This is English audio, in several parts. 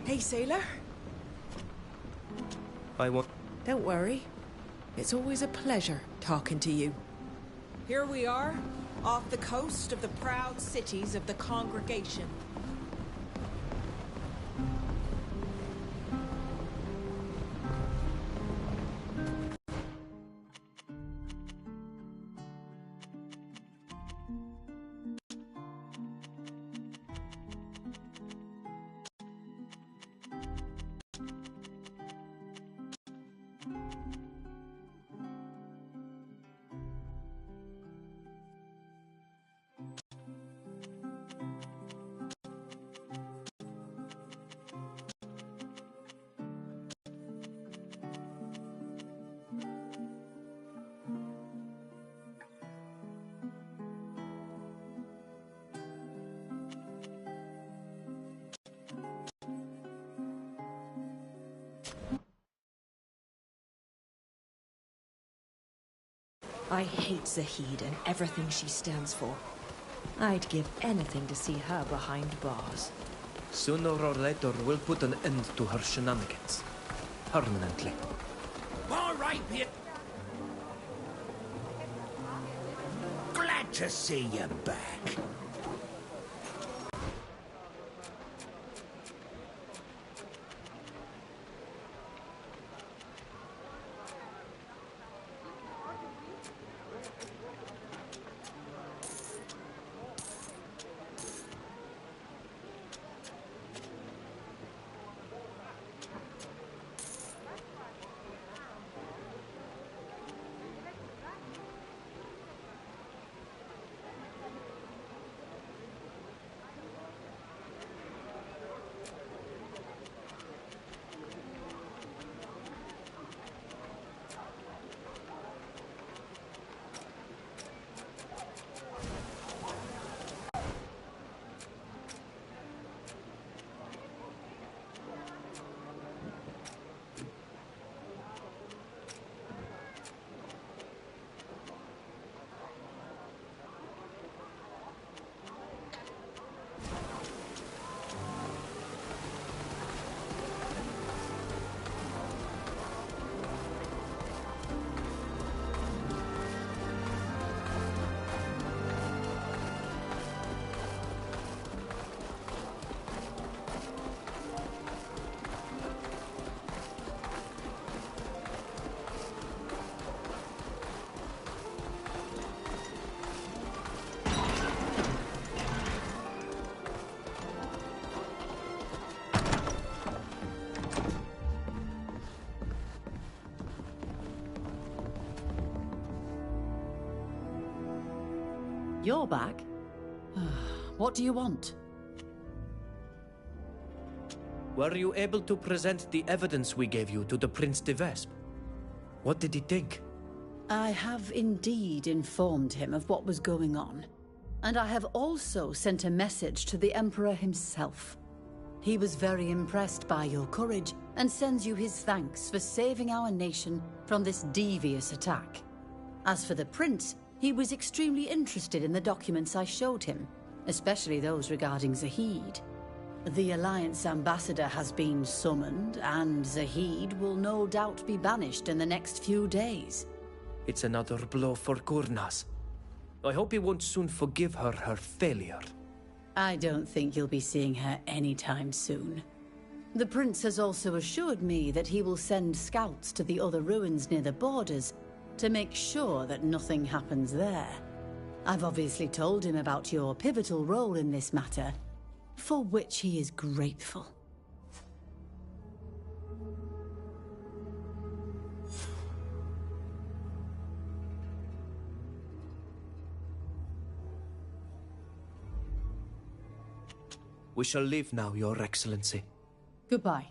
Hey, sailor. I want... Don't worry. It's always a pleasure talking to you. Here we are, off the coast of the proud cities of the Congregation. I hate Zahid and everything she stands for. I'd give anything to see her behind bars. Sooner or later, we'll put an end to her shenanigans. Permanently. All right, Pete. Glad to see you back. You're back? What do you want? Were you able to present the evidence we gave you to the Prince de Vespe? What did he think? I have indeed informed him of what was going on. And I have also sent a message to the Emperor himself. He was very impressed by your courage and sends you his thanks for saving our nation from this devious attack. As for the Prince, he was extremely interested in the documents I showed him, especially those regarding Zahid. The Alliance ambassador has been summoned, and Zahid will no doubt be banished in the next few days. It's another blow for Gurnaz. I hope he won't soon forgive her her failure. I don't think you'll be seeing her anytime soon. The Prince has also assured me that he will send scouts to the other ruins near the borders to make sure that nothing happens there. I've obviously told him about your pivotal role in this matter, for which he is grateful. We shall leave now, Your Excellency. Goodbye.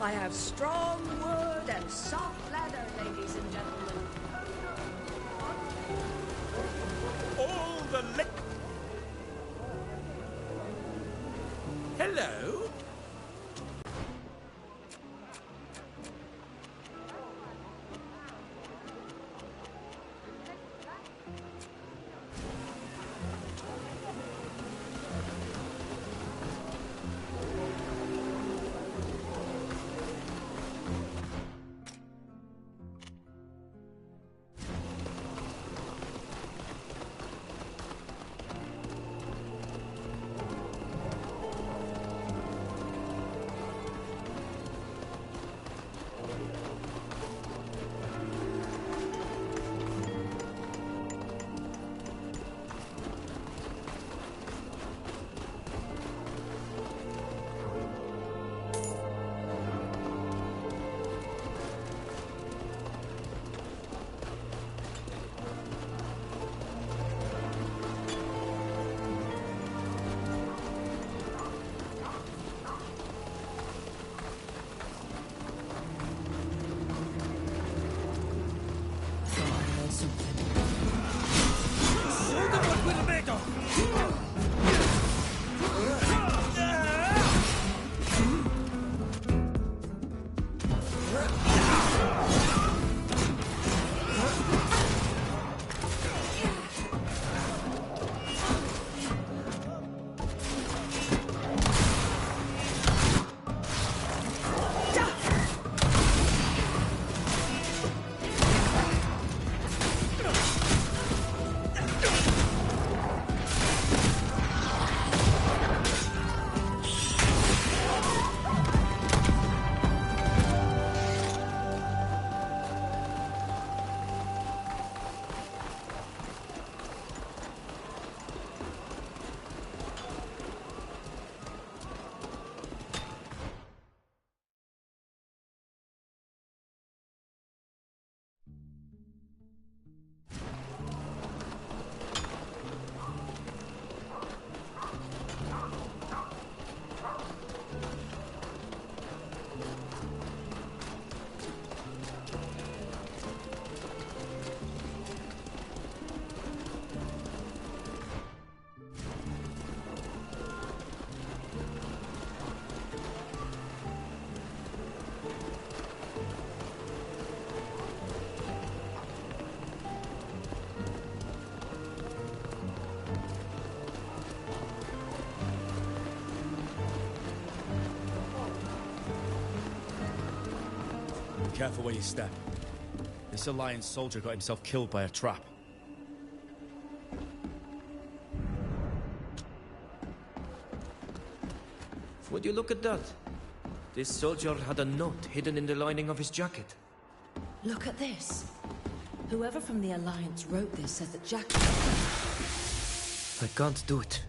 I have strong wood and soft leather, ladies and gentlemen. All the Hello? Careful where you step. This Alliance soldier got himself killed by a trap. Would you look at that? This soldier had a note hidden in the lining of his jacket. Look at this. Whoever from the Alliance wrote this says that Jack... I can't do it.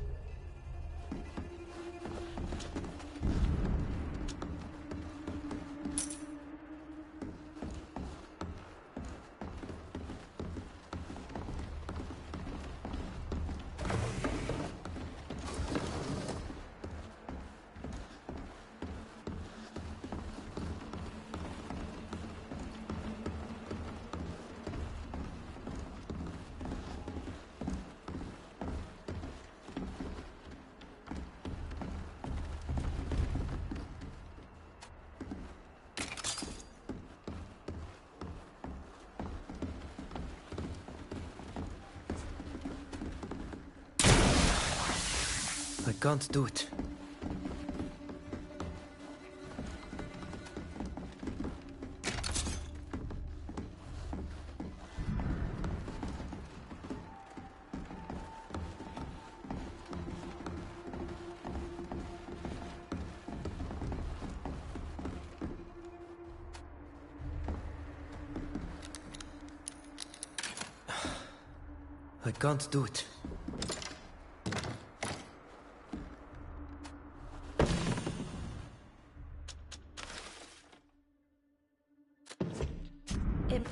I can't do it. I can't do it. It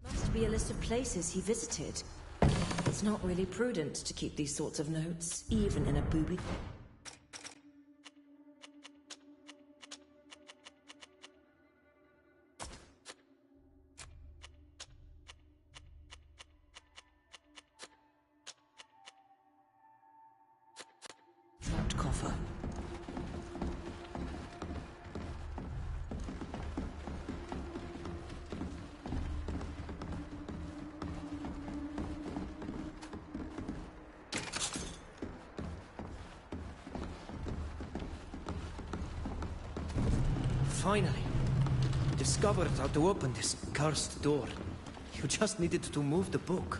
must be a list of places he visited. It's not really prudent to keep these sorts of notes, even in a booby... Locked coffer. Finally. Discovered how to open this cursed door. You just needed to move the book.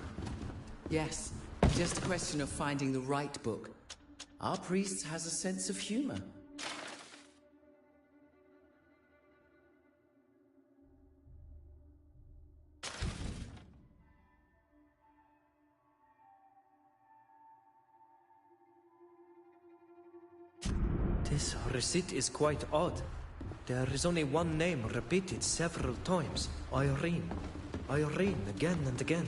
Yes, just a question of finding the right book. Our priest has a sense of humor. This receipt is quite odd. There is only one name repeated several times. Irene. Irene, again and again.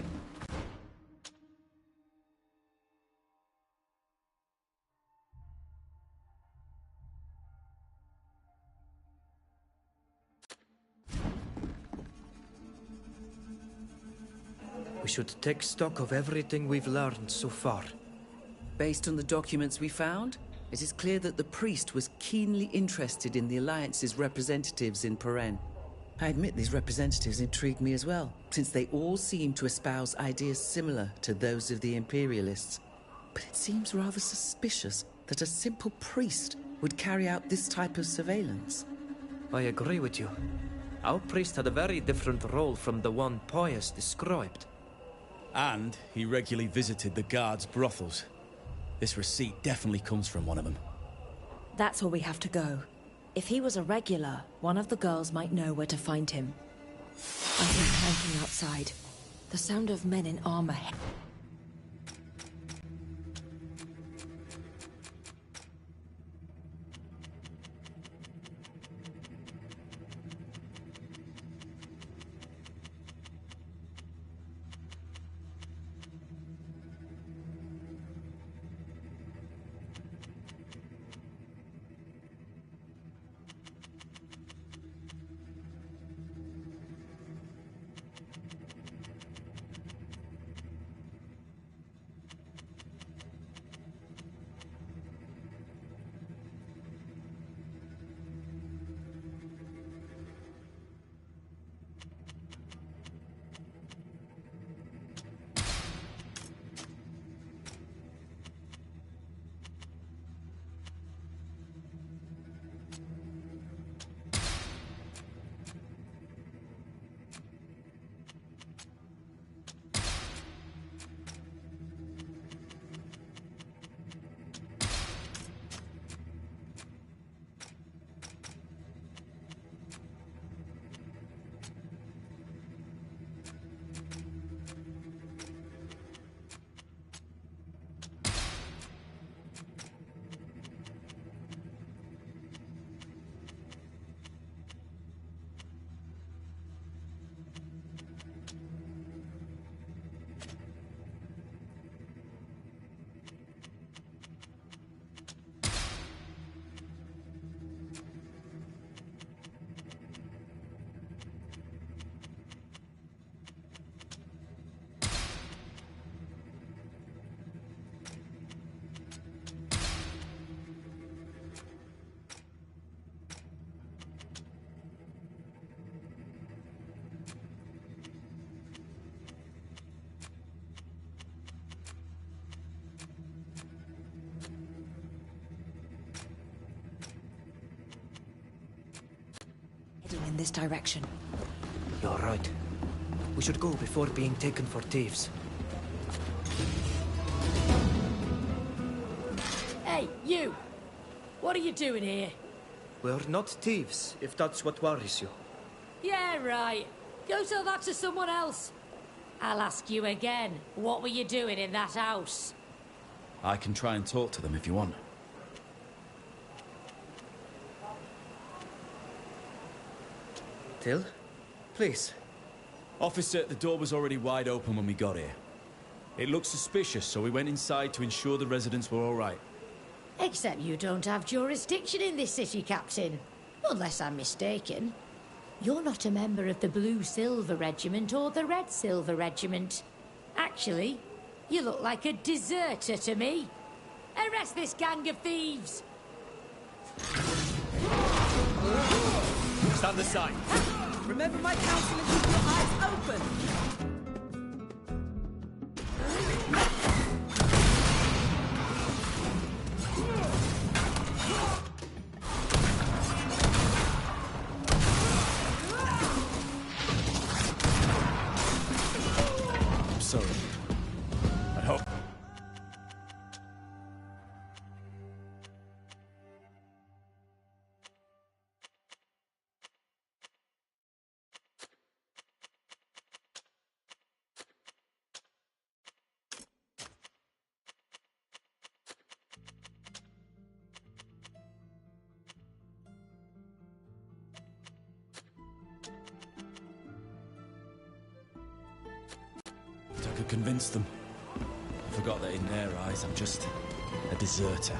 We should take stock of everything we've learned so far. Based on the documents we found, it is clear that the priest was keenly interested in the Alliance's representatives in Peren. I admit these representatives intrigue me as well, since they all seem to espouse ideas similar to those of the Imperialists. But it seems rather suspicious that a simple priest would carry out this type of surveillance. I agree with you. Our priest had a very different role from the one Pius described. And he regularly visited the guards' brothels. This receipt definitely comes from one of them. That's where we have to go. If he was a regular, one of the girls might know where to find him. I hear clanking outside. The sound of men in armor. Heading in this direction. You're right. We should go before being taken for thieves. Hey, you! What are you doing here? We're not thieves, if that's what worries you. Yeah, right. Go tell that to someone else. I'll ask you again. What were you doing in that house? I can try and talk to them if you want. Till? Please. Officer, the door was already wide open when we got here. It looked suspicious, so we went inside to ensure the residents were all right. Except you don't have jurisdiction in this city, Captain. Unless I'm mistaken. You're not a member of the Blue Silver Regiment or the Red Silver Regiment. Actually, you look like a deserter to me. Arrest this gang of thieves! Stand aside. Remember my counsel and keep your eyes open. I'm sorry. I hope... I could convince them. I forgot that in their eyes, I'm just a deserter.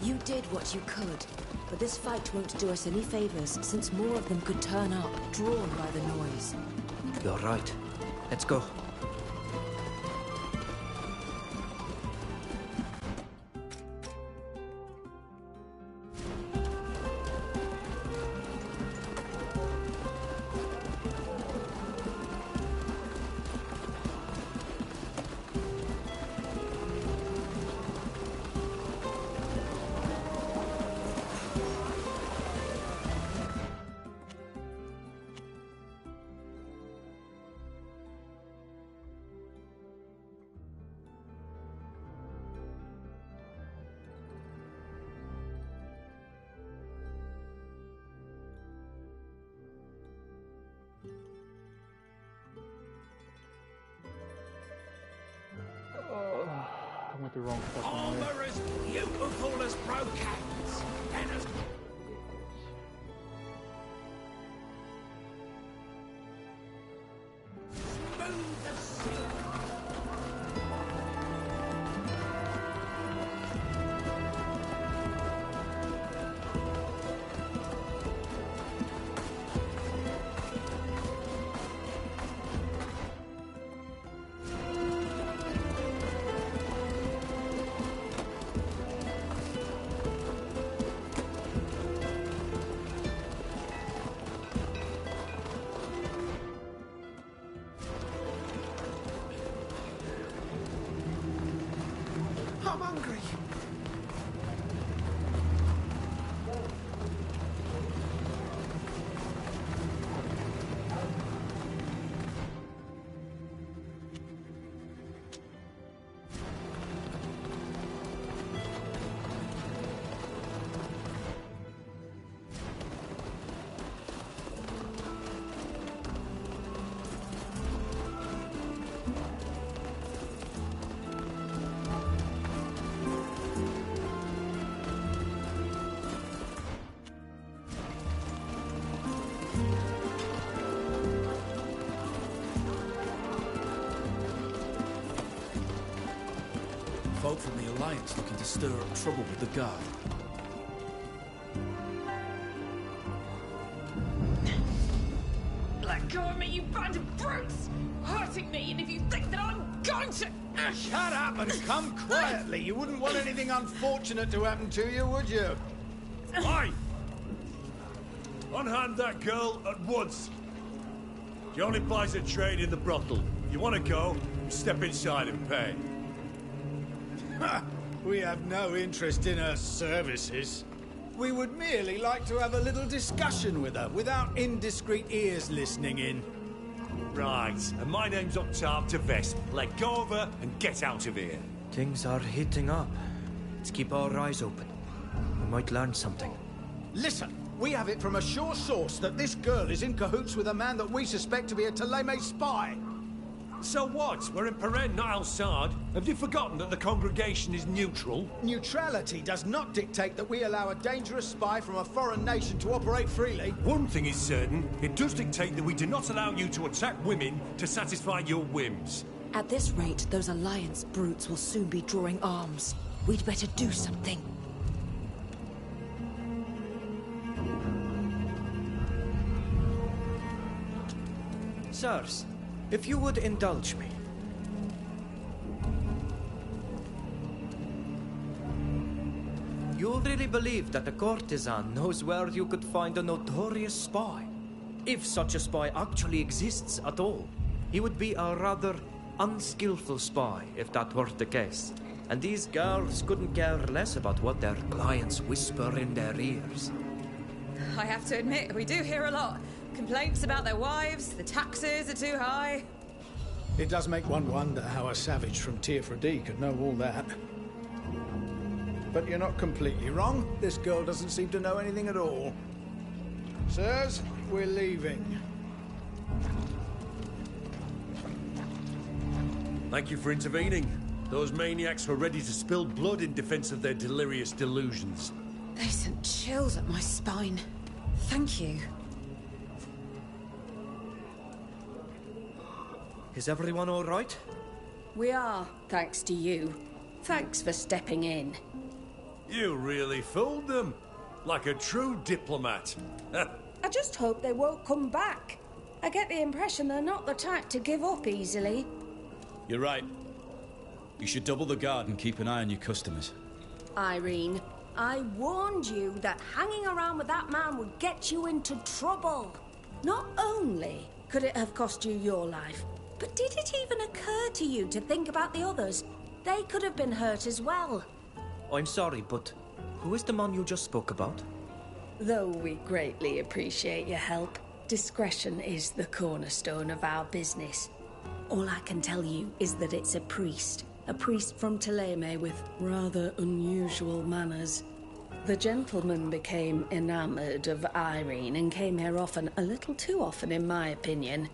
You did what you could, but this fight won't do us any favors since more of them could turn up, drawn by the noise. You're right. Let's go. I went the wrong fucking way. Armor as beautiful as brocades, and as smooth as silk. I'm hungry. Folk from the Alliance looking to stir up trouble with the Guard. Let go of me, you band of brutes! Hurting me, and if you think that I'm going to... Shut up and come quietly. You wouldn't want anything unfortunate to happen to you, would you? Aye! Unhand that girl at once. She only buys a trade in the brothel. You want to go, you step inside and pay. We have no interest in her services. We would merely like to have a little discussion with her without indiscreet ears listening in. Right, and my name's Octave Tevest. Let go of her and get out of here. Things are heating up. Let's keep our eyes open. We might learn something. Listen, we have it from a sure source that this girl is in cahoots with a man that we suspect to be a Theleme spy. So what? We're in Peren, not outside. Have you forgotten that the congregation is neutral? Neutrality does not dictate that we allow a dangerous spy from a foreign nation to operate freely. One thing is certain, it does dictate that we do not allow you to attack women to satisfy your whims. At this rate, those Alliance brutes will soon be drawing arms. We'd better do something. Sirs, if you would indulge me. You really believe that a courtesan knows where you could find a notorious spy? If such a spy actually exists at all, he would be a rather unskillful spy if that were the case. And these girls couldn't care less about what their clients whisper in their ears. I have to admit, we do hear a lot. Complaints about their wives, the taxes are too high. It does make one wonder how a savage from Tearfra D could know all that. But you're not completely wrong. This girl doesn't seem to know anything at all. Sirs, we're leaving. Thank you for intervening. Those maniacs were ready to spill blood in defense of their delirious delusions. They sent chills up my spine. Thank you. Is everyone all right? We are, thanks to you. Thanks for stepping in. You really fooled them. Like a true diplomat. I just hope they won't come back. I get the impression they're not the type to give up easily. You're right. You should double the guard and keep an eye on your customers. Irene, I warned you that hanging around with that man would get you into trouble. Not only could it have cost you your life, but did it even occur to you to think about the others? They could have been hurt as well. I'm sorry, but who is the man you just spoke about? Though we greatly appreciate your help, discretion is the cornerstone of our business. All I can tell you is that it's a priest from Thélème with rather unusual manners. The gentleman became enamored of Irene and came here often, a little too often in my opinion.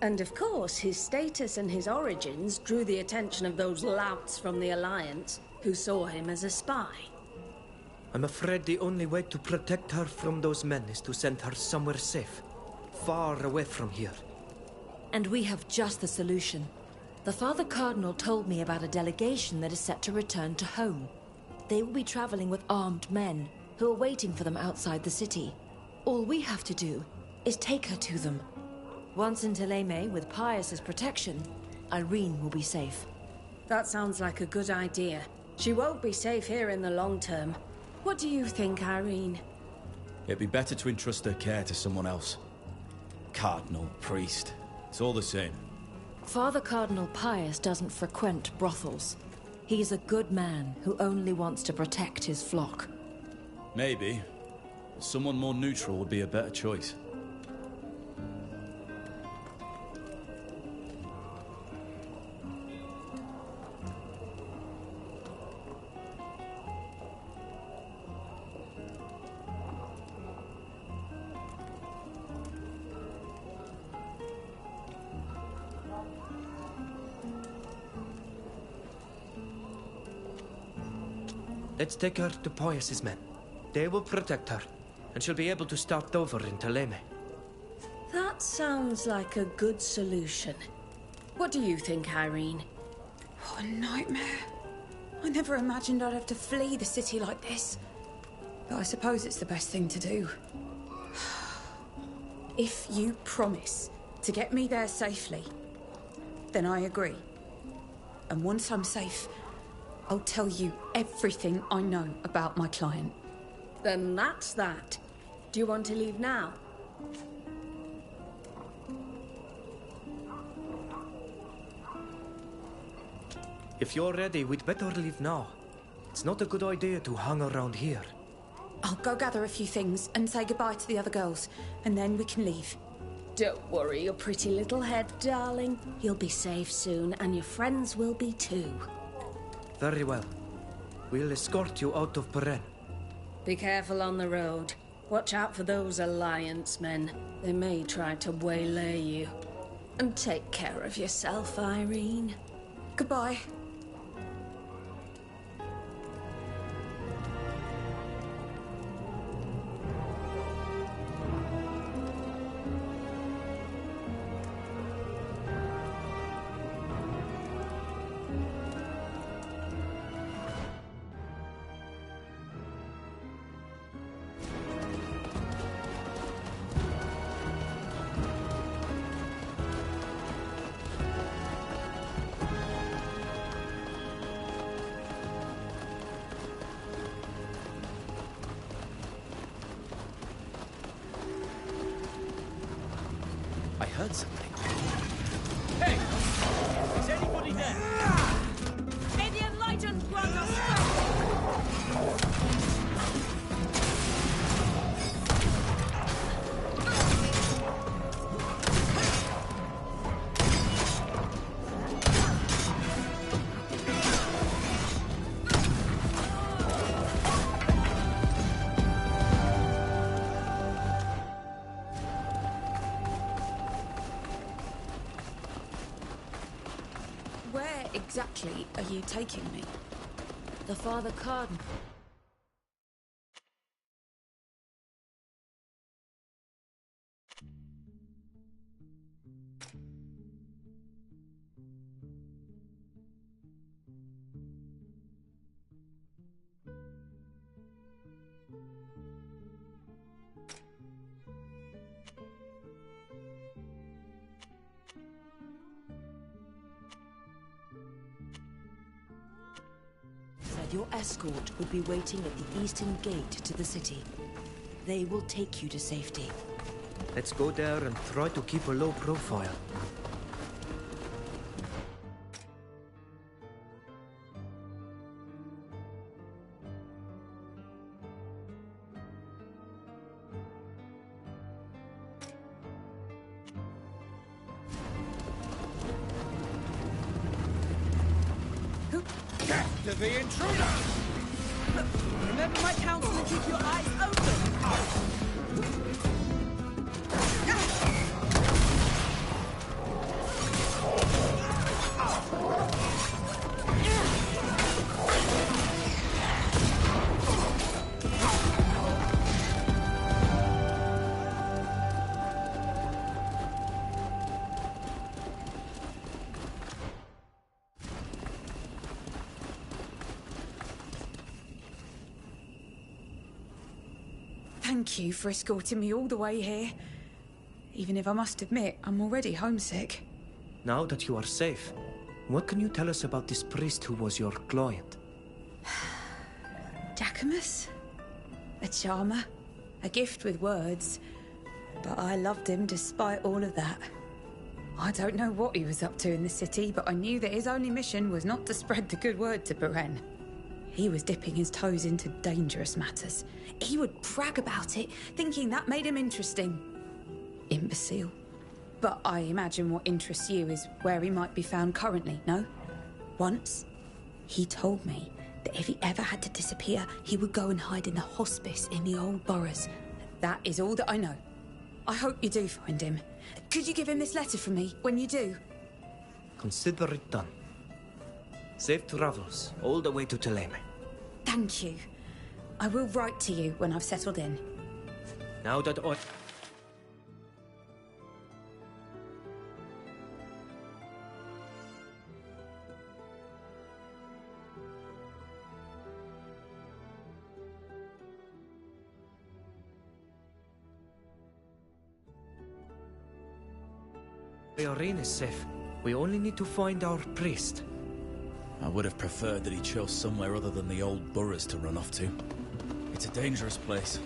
And of course, his status and his origins drew the attention of those louts from the Alliance who saw him as a spy. I'm afraid the only way to protect her from those men is to send her somewhere safe, far away from here. And we have just the solution. The Father Cardinal told me about a delegation that is set to return to home. They will be traveling with armed men who are waiting for them outside the city. All we have to do is take her to them. Once in Thélème, with Pius's protection, Irene will be safe. That sounds like a good idea. She won't be safe here in the long term. What do you think, Irene? It'd be better to entrust her care to someone else. Cardinal, priest, it's all the same. Father Cardinal Pius doesn't frequent brothels. He's a good man who only wants to protect his flock. Maybe. Someone more neutral would be a better choice. Let's take her to Pius's men. They will protect her, and she'll be able to start over in Thélème. That sounds like a good solution. What do you think, Irene? What a nightmare. I never imagined I'd have to flee the city like this. But I suppose it's the best thing to do. If you promise to get me there safely, then I agree. And once I'm safe, I'll tell you everything I know about my client. Then that's that. Do you want to leave now? If you're ready, we'd better leave now. It's not a good idea to hang around here. I'll go gather a few things and say goodbye to the other girls, and then we can leave. Don't worry your pretty little head, darling. You'll be safe soon, and your friends will be too. Very well. We'll escort you out of Peren. Be careful on the road. Watch out for those Alliance men. They may try to waylay you. And take care of yourself, Irene. Goodbye. heard something. Hey! Is anybody there? May the Enlightened grant us Where exactly are you taking me? the Father Cardinal. Said your escort would be waiting at the eastern gate to the city. They will take you to safety. Let's go there and try to keep a low profile. To the intruder! Remember my counsel and keep your eyes open. Thank you for escorting me all the way here. Even if I must admit, I'm already homesick. Now that you are safe, what can you tell us about this priest who was your client? Jacquemus? A charmer. A gift with words. But I loved him despite all of that. I don't know what he was up to in the city, but I knew that his only mission was not to spread the good word to Beren. He was dipping his toes into dangerous matters. He would brag about it, thinking that made him interesting. Imbecile. But I imagine what interests you is where he might be found currently, no? Once, he told me that if he ever had to disappear, he would go and hide in the hospice in the old boroughs. That is all that I know. I hope you do find him. Could you give him this letter from me when you do? Consider it done. Safe travels all the way to Thélème. Thank you. I will write to you when I've settled in. Now that I... Irene is safe. We only need to find our priest. I would have preferred that he chose somewhere other than the old boroughs to run off to. It's a dangerous place.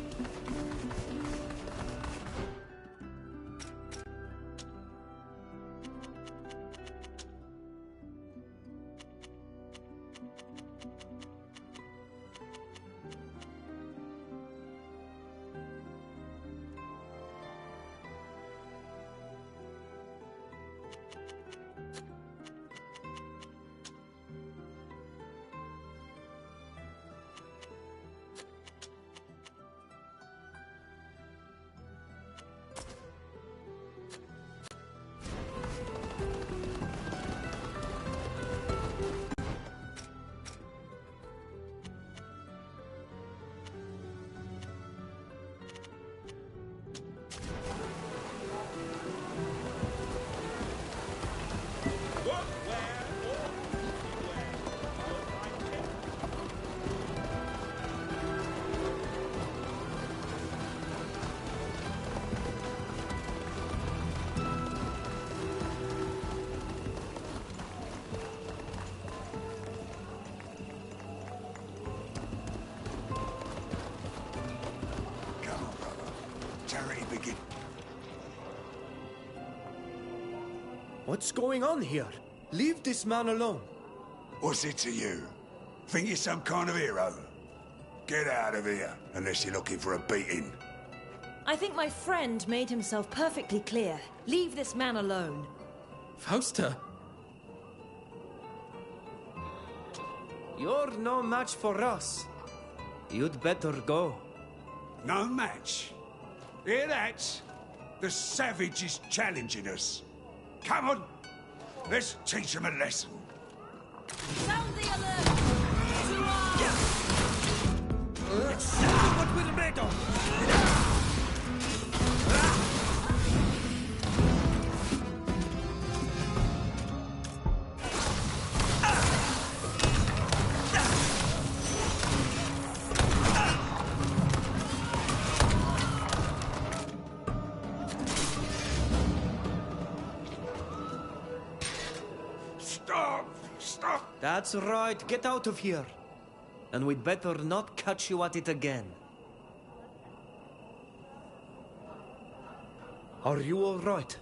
What's going on here? Leave this man alone. What's it to you? Think you're some kind of hero? Get out of here, unless you're looking for a beating. I think my friend made himself perfectly clear. Leave this man alone. Fausta? You're no match for us. You'd better go. No match? Hear that? The savage is challenging us. Come on, let's teach him a lesson. Sound the alert! To arms! Let's see what we're made of! Stop! That's right, get out of here. And we'd better not catch you at it again. Are you all right?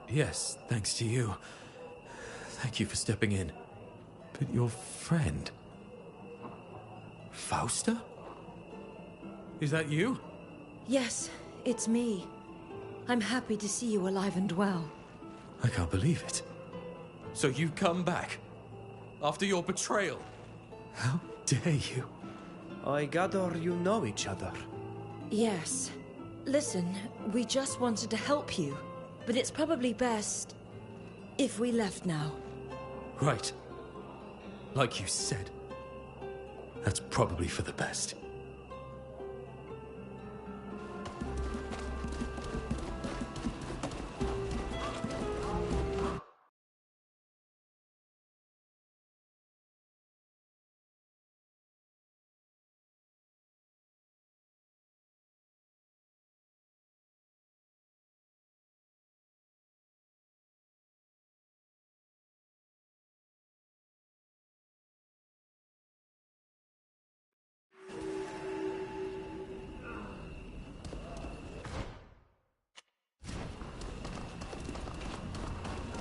Yes, thanks to you. Thank you for stepping in. But your friend... Fausta? Is that you? Yes, it's me. I'm happy to see you alive and well. I can't believe it. So you've come back? After your betrayal? How dare you? I gather you know each other. Yes. Listen, we just wanted to help you. But it's probably best if we left now. Right. Like you said. That's probably for the best.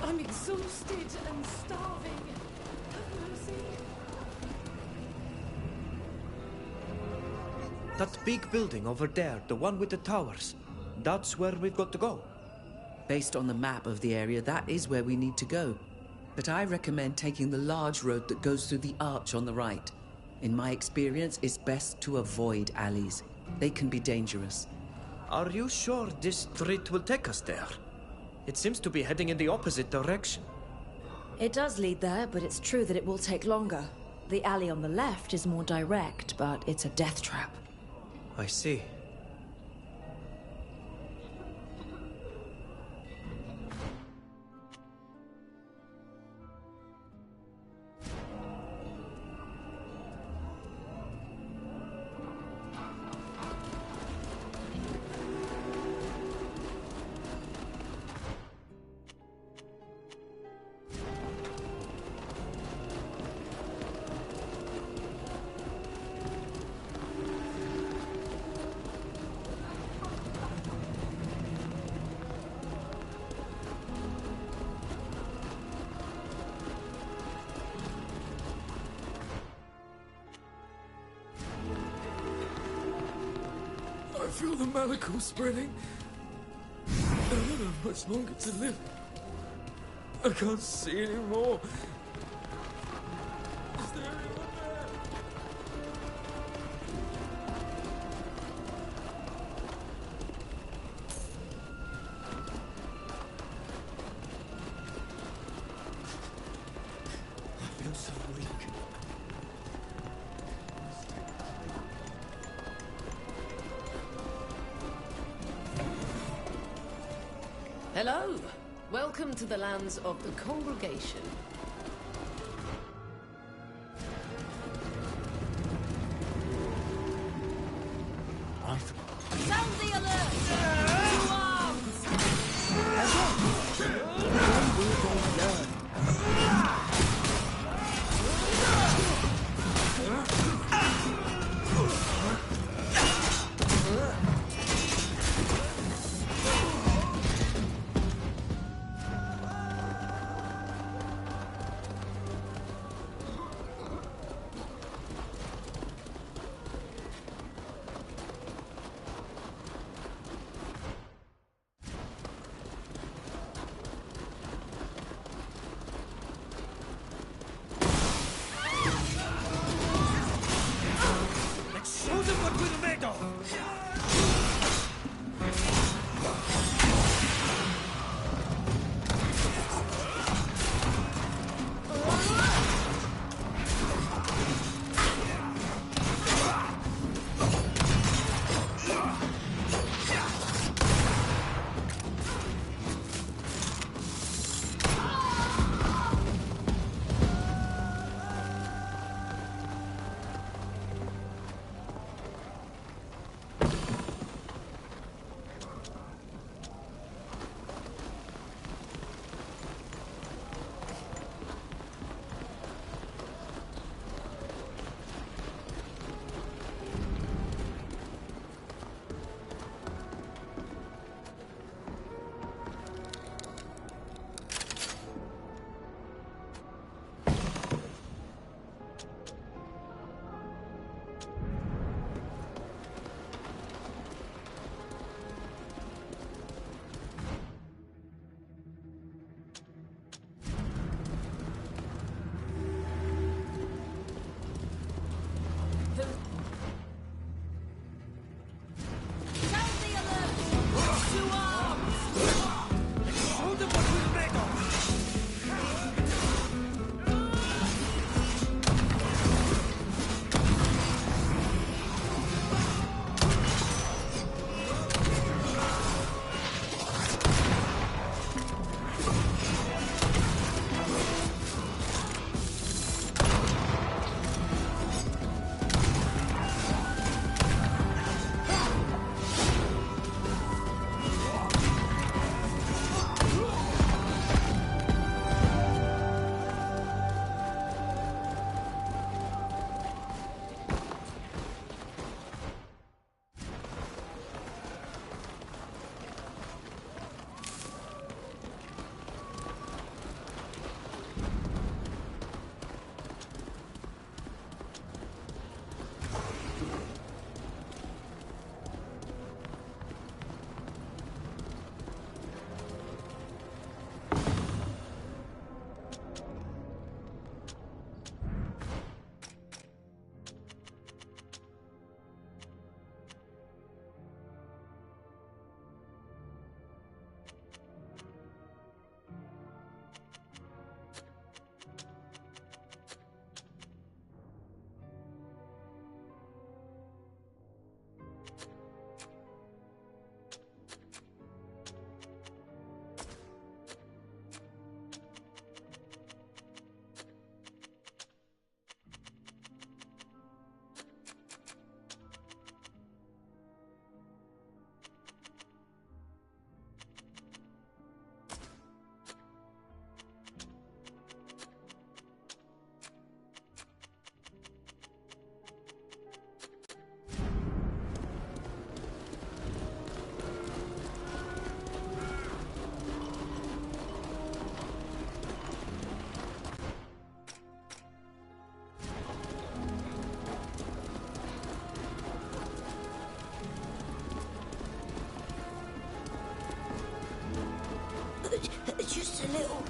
I'm exhausted and starving. Have mercy. That big building over there, the one with the towers, that's where we've got to go. Based on the map of the area, that is where we need to go. But I recommend taking the large road that goes through the arch on the right. In my experience, it's best to avoid alleys. They can be dangerous. Are you sure this street will take us there? It seems to be heading in the opposite direction. It does lead there, but it's true that it will take longer. The alley on the left is more direct, but it's a death trap. I see. I feel the Malachor spreading. I don't have much longer to live. I can't see anymore. Is there anyone there? I feel so weak. Hello. Welcome to the lands of the congregation. Sound the alert! To arms!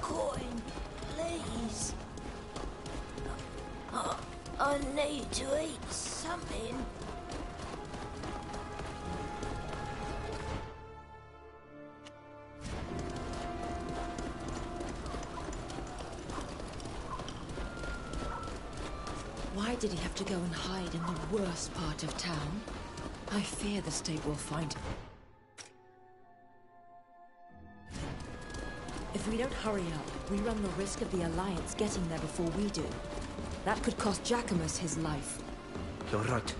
coin, please. I need to eat something. Why did he have to go and hide in the worst part of town? I fear the state will find him. If we don't hurry up, we run the risk of the Alliance getting there before we do. That could cost Jacquemus his life. You're right.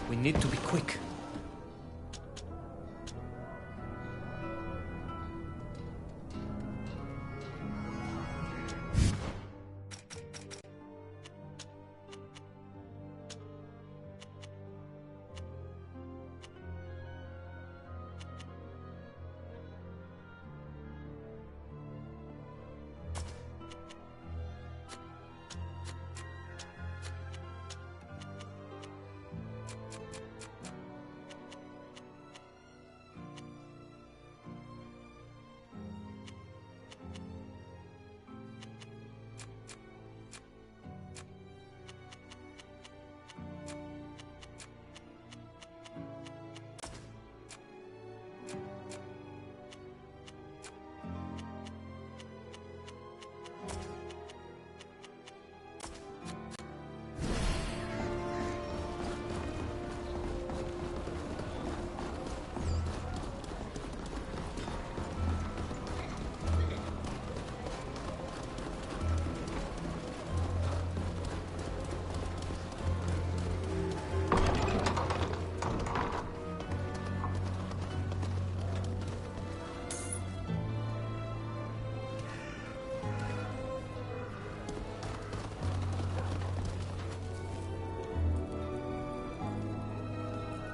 We need to be quick.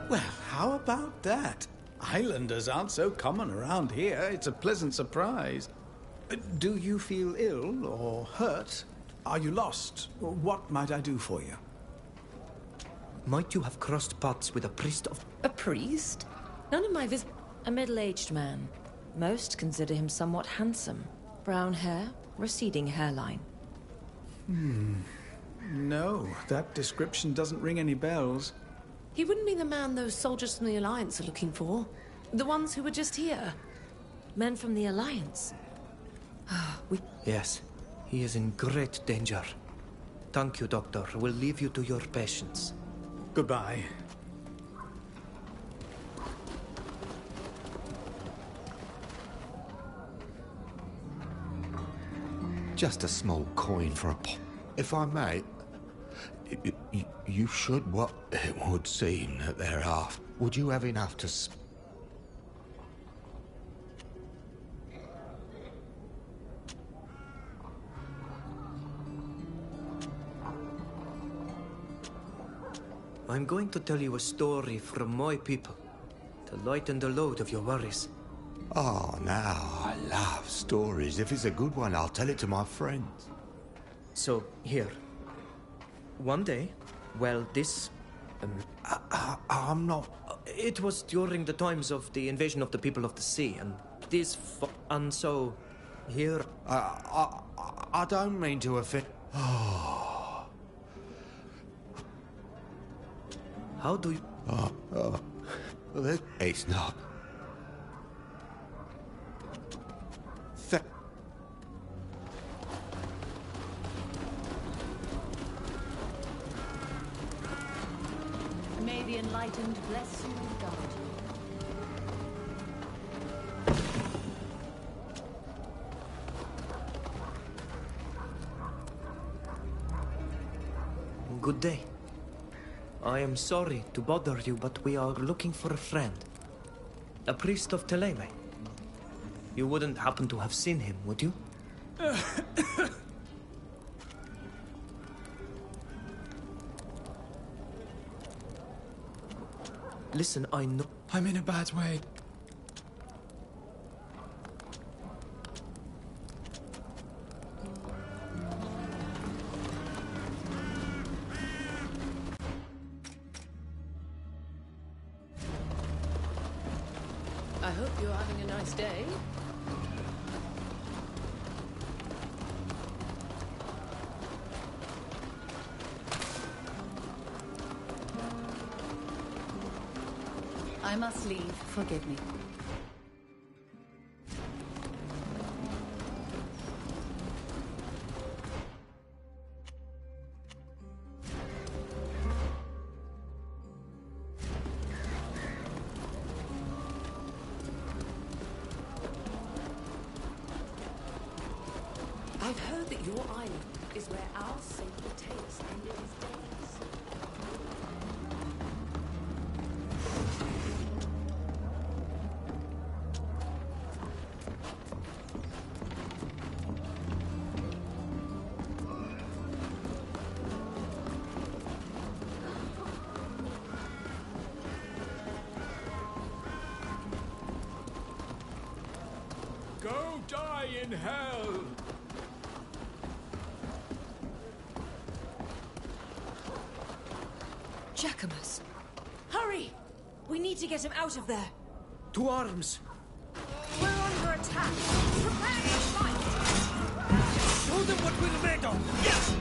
Well, how about that? Islanders aren't so common around here. It's a pleasant surprise. Do you feel ill or hurt? Are you lost? What might I do for you? Might you have crossed paths with a priest of... A priest? None of my a middle-aged man. Most consider him somewhat handsome. Brown hair, receding hairline. No, that description doesn't ring any bells. He wouldn't be the man those soldiers from the Alliance are looking for. The ones who were just here. Men from the Alliance? Yes, he is in great danger. Thank you, Doctor. We'll leave you to your patients. Goodbye. Just a small coin for a if I may. You should what it would seem that they're half. Would you have enough to I'm going to tell you a story from my people to lighten the load of your worries. Oh, now I love stories. If it's a good one, I'll tell it to my friends. So, here. One day, well, this... I'm not... It was during the times of the invasion of the people of the sea, and and so, here... I don't mean to offend... How do you... It's not... May the Enlightened bless you and guard you. Good day. I am sorry to bother you, but we are looking for a friend. A priest of Teleme. You wouldn't happen to have seen him, would you? Listen, I know... I'm in a bad way. hope you're having a nice day. I must leave. Forgive me. I've heard that your island is where our sacred tales ended his days. Go die in hell! Jacquemus! Hurry! We need to get him out of there. To arms! We're under attack. Prepare to fight! Show them what we're made of! Yes!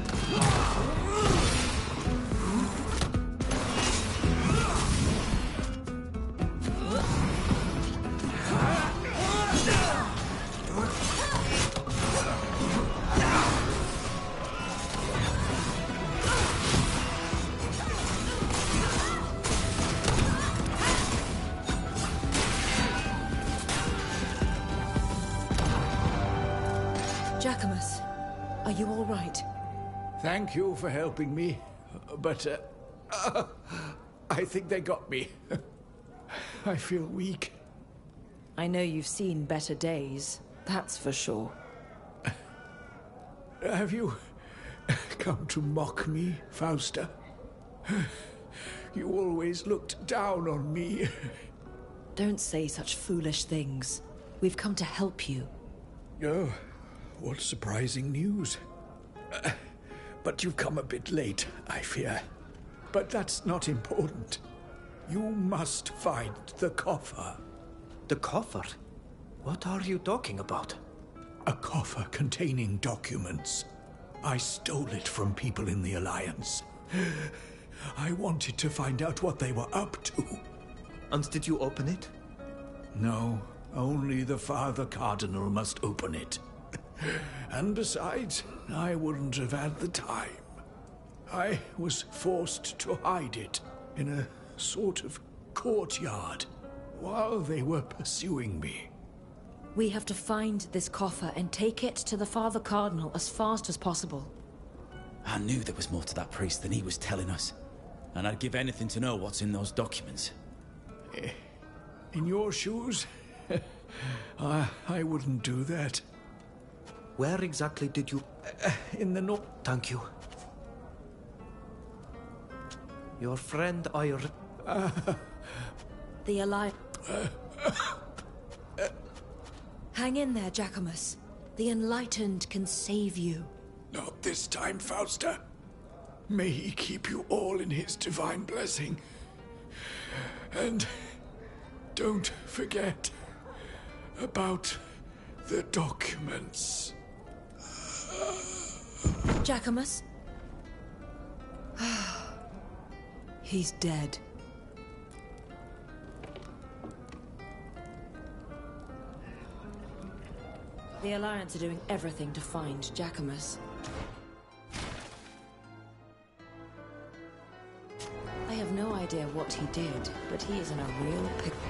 Jacquemus, are you all right? Thank you for helping me, but I think they got me. I feel weak. I know you've seen better days, that's for sure. Have you come to mock me, Fausta? You always looked down on me. Don't say such foolish things. We've come to help you. Oh, what surprising news. But you've come a bit late, I fear. But that's not important. You must find the coffer. The coffer? What are you talking about? A coffer containing documents. I stole it from people in the Alliance. I wanted to find out what they were up to. And did you open it? No, only the Father Cardinal must open it. And besides, I wouldn't have had the time. I was forced to hide it in a sort of courtyard while they were pursuing me. We have to find this coffer and take it to the Father Cardinal as fast as possible. I knew there was more to that priest than he was telling us. And I'd give anything to know what's in those documents. In your shoes? I wouldn't do that. Where exactly did you... in the north. Thank you. Your friend The Alliance... Hang in there, Jacquemus. The Enlightened can save you. Not this time, Fausta. May he keep you all in his divine blessing. And don't forget about the documents. Jacquemus? He's dead. The Alliance are doing everything to find Jacquemus. I have no idea what he did, but he is in a real pickle.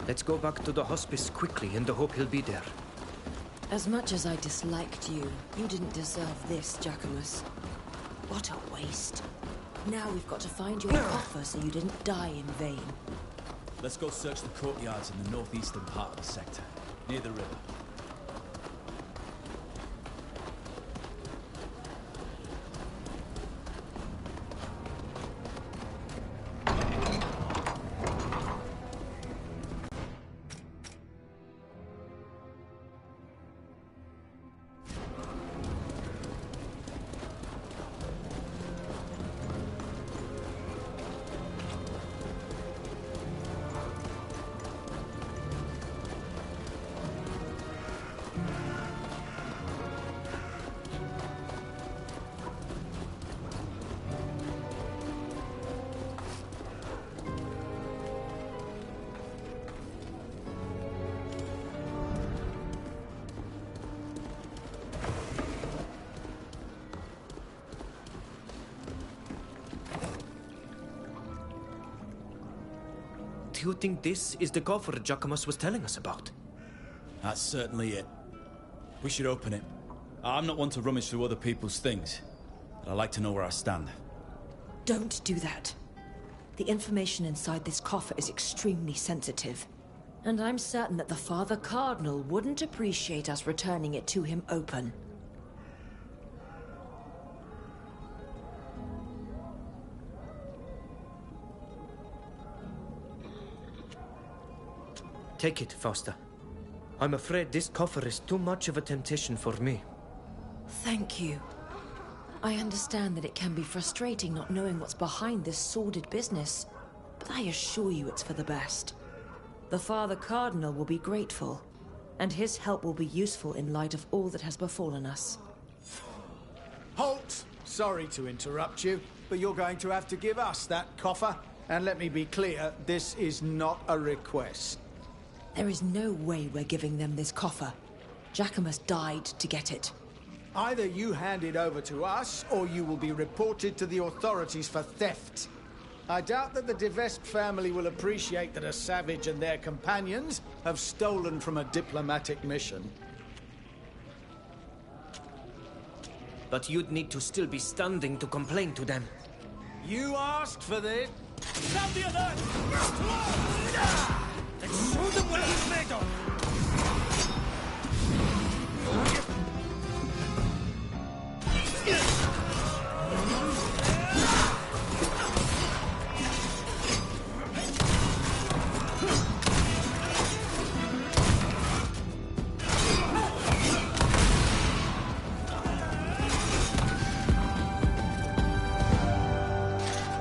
Let's go back to the hospice quickly in the hope he'll be there. As much as I disliked you, you didn't deserve this, Jacquemus. What a waste. Now we've got to find your coffer so you didn't die in vain. Let's go search the courtyards in the northeastern part of the sector, near the river. Do you think this is the coffer Jacquemus was telling us about? That's certainly it. We should open it. I'm not one to rummage through other people's things, but I like to know where I stand. Don't do that. The information inside this coffer is extremely sensitive. And I'm certain that the Father Cardinal wouldn't appreciate us returning it to him open. Take it, Fausta. I'm afraid this coffer is too much of a temptation for me. Thank you. I understand that it can be frustrating not knowing what's behind this sordid business, but I assure you it's for the best. The Father Cardinal will be grateful, and his help will be useful in light of all that has befallen us. Halt! Sorry to interrupt you, but you're going to have to give us that coffer. And let me be clear, this is not a request. There is no way we're giving them this coffer. Jacquemus died to get it. Either you hand it over to us, or you will be reported to the authorities for theft. I doubt that the DeVesp family will appreciate that a savage and their companions have stolen from a diplomatic mission. But you'd need to still be standing to complain to them. You asked for this. Sound the alert! Let's show them what he's made of!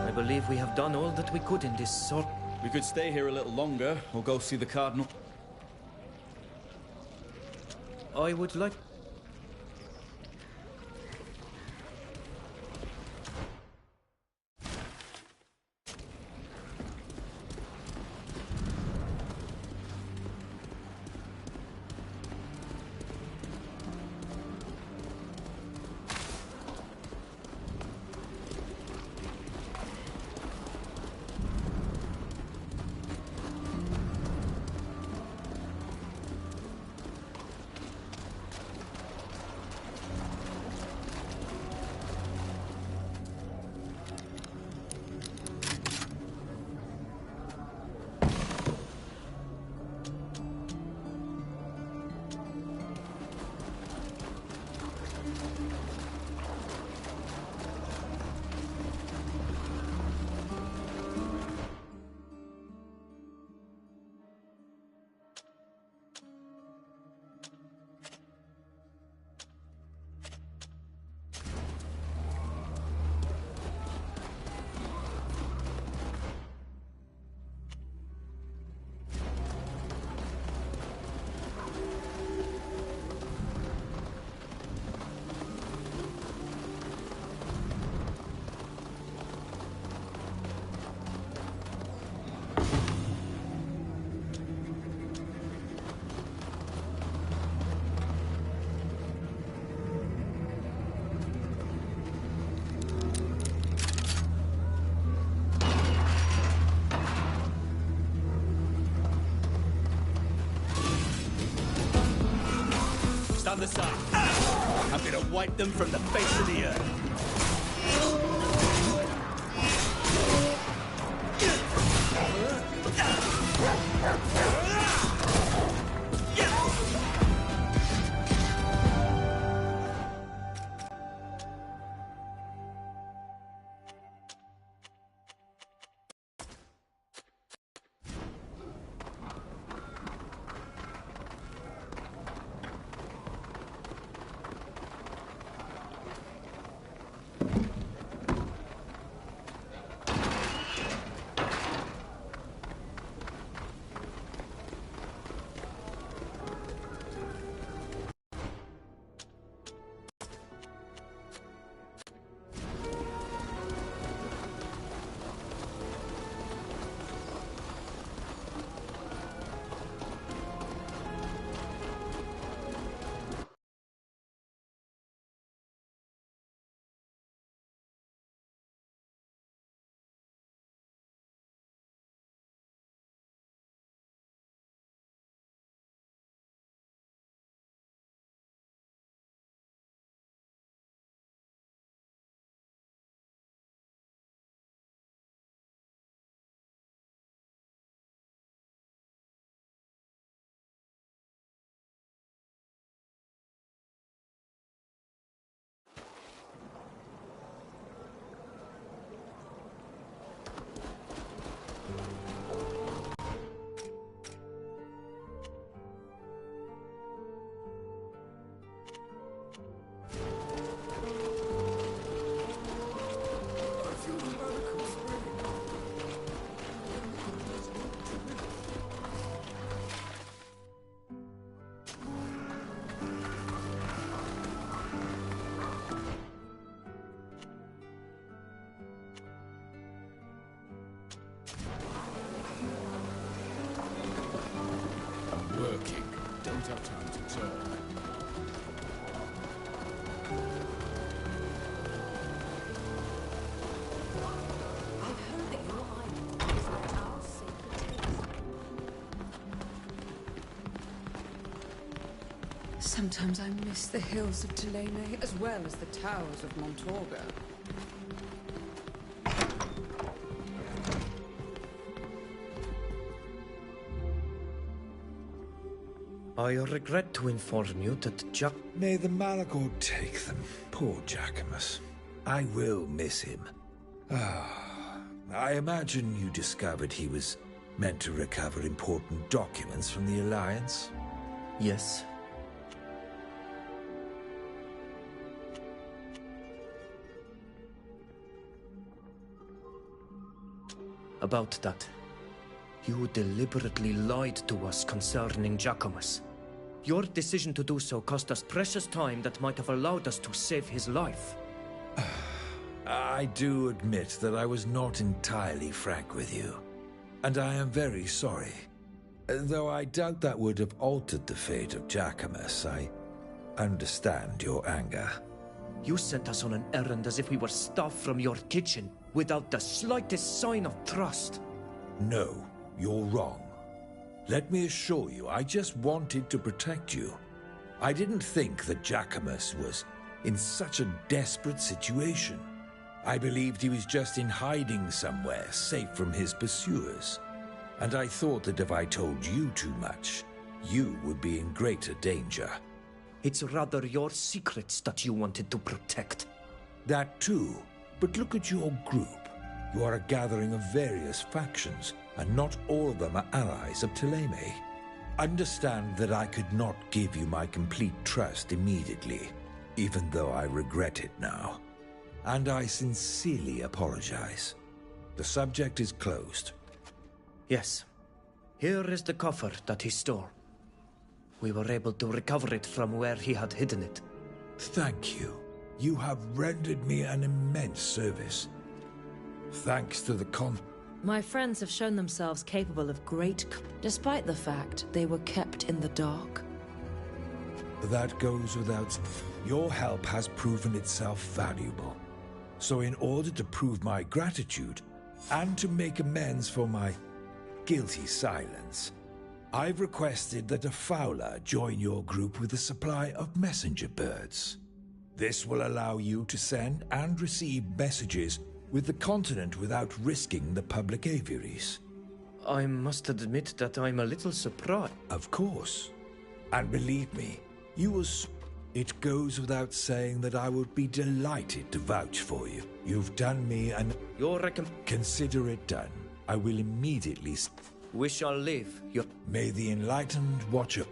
I believe we have done all that we could in this sort. We could stay here a little longer, or go see the Cardinal. I would like... Stand aside. I'm gonna wipe them from the face of the earth. Working. Don't have time to talk. I've heard that your island is where our sacred takes. Sometimes I miss the hills of Thélème as well as the towers of Montorgo. I regret to inform you that Jack... May the Malachor take them. Poor Jacquemus. I will miss him. I imagine you discovered he was meant to recover important documents from the Alliance? Yes. About that, you deliberately lied to us concerning Jacquemus. Your decision to do so cost us precious time that might have allowed us to save his life. I do admit that I was not entirely frank with you, and I am very sorry. Though I doubt that would have altered the fate of Jacquemus, I understand your anger. You sent us on an errand as if we were staff from your kitchen, without the slightest sign of trust. No, you're wrong. Let me assure you, I just wanted to protect you. I didn't think that Jacquemus was in such a desperate situation. I believed he was just in hiding somewhere, safe from his pursuers. And I thought that if I told you too much, you would be in greater danger. It's rather your secrets that you wanted to protect. That too. But look at your group. You are a gathering of various factions, and not all of them are allies of Thélème. Understand that I could not give you my complete trust immediately, even though I regret it now. And I sincerely apologize. The subject is closed. Yes. Here is the coffer that he stole. We were able to recover it from where he had hidden it. Thank you. You have rendered me an immense service. Thanks to the My friends have shown themselves capable of despite the fact they were kept in the dark. That goes without... Your help has proven itself valuable. So in order to prove my gratitude, and to make amends for my guilty silence, I've requested that a Fowler join your group with a supply of messenger birds. This will allow you to send and receive messages with the continent without risking the public aviaries. I must admit that I'm a little surprised. Of course. And believe me, you will... It goes without saying that I would be delighted to vouch for you. You've done me an... Consider it done. I will immediately... We shall live. May the enlightened watch over...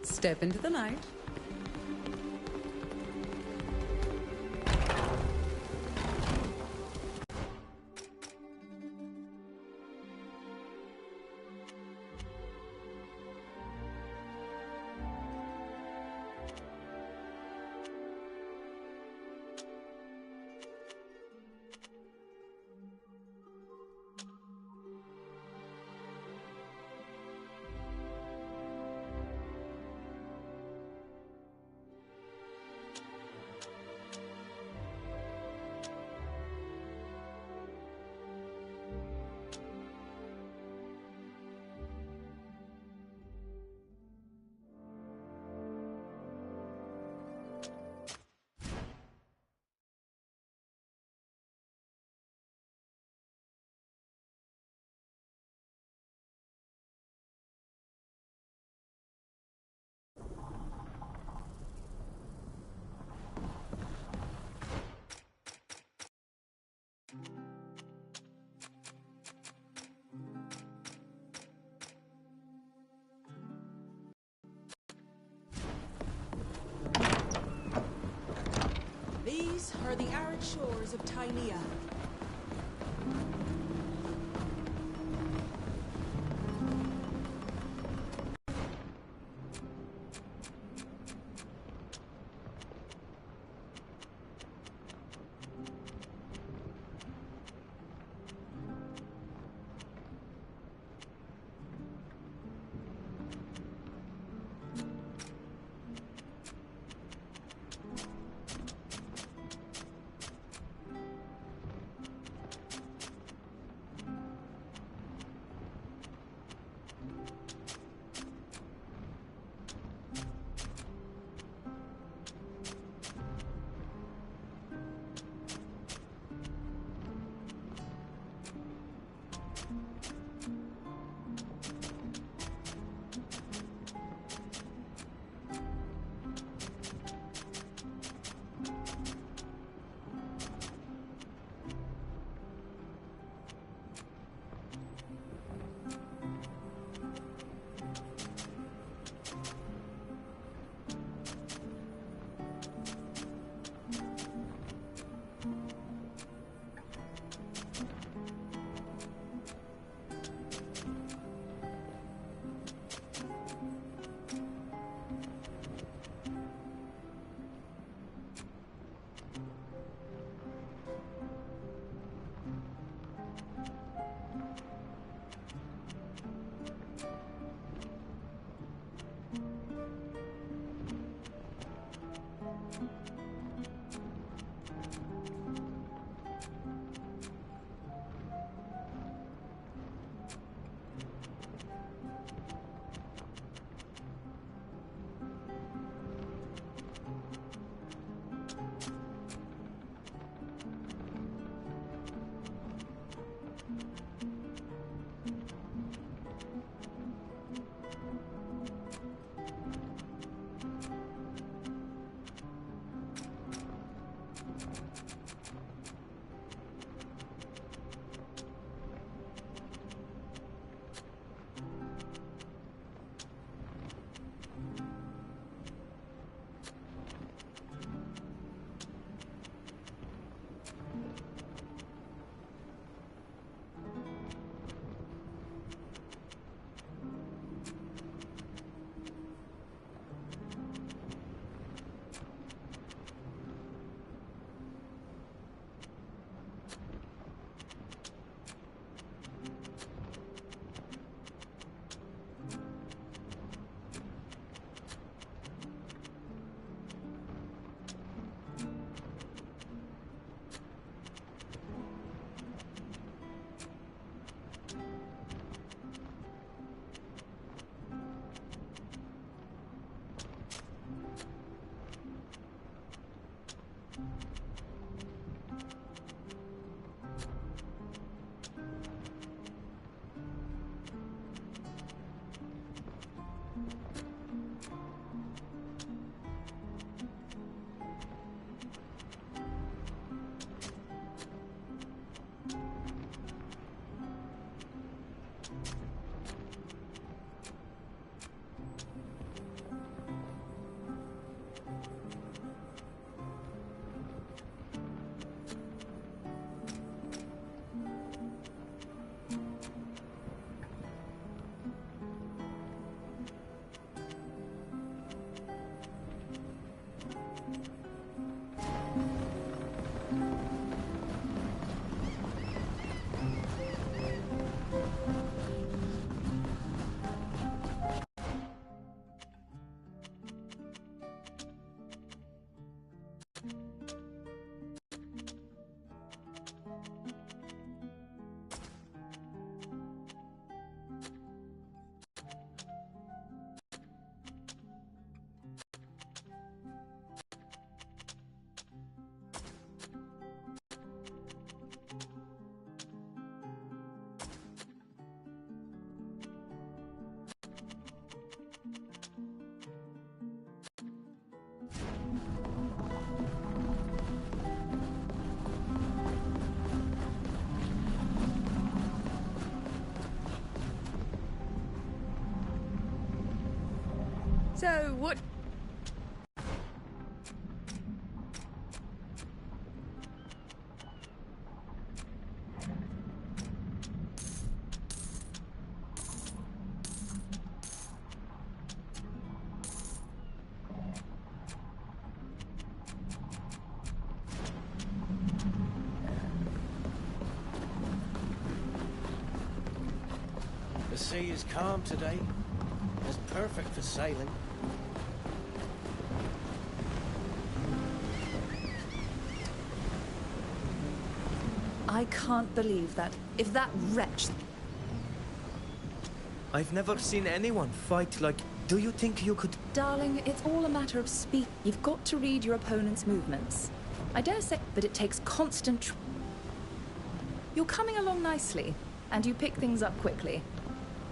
Step into the light. These are the arid shores of Tynea. So, what... The sea is calm today. It's perfect for sailing. I can't believe that. If that wretch... I've never seen anyone fight like... Do you think you could... Darling, it's all a matter of speed. You've got to read your opponent's movements. I dare say, but it takes constant... You're coming along nicely, and you pick things up quickly.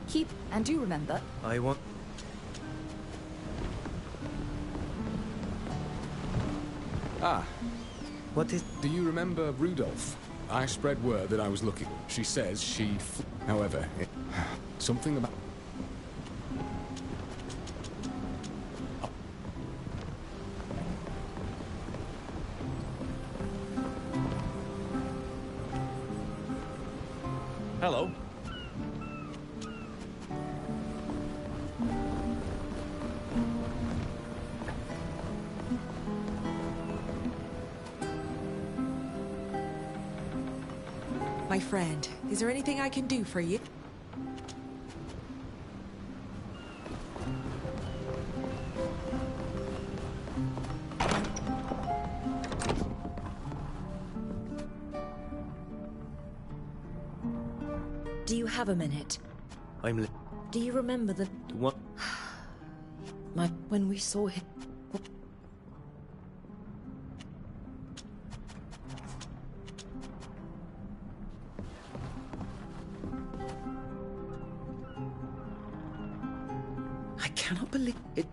Keep, and do remember... I want... Ah. What is... Do you remember Rudolph? I spread word that I was looking. She says she... However, something about... Hello. My friend, is there anything I can do for you? Do you have a minute? I'm... Do you remember the... What? When we saw him... I cannot believe it.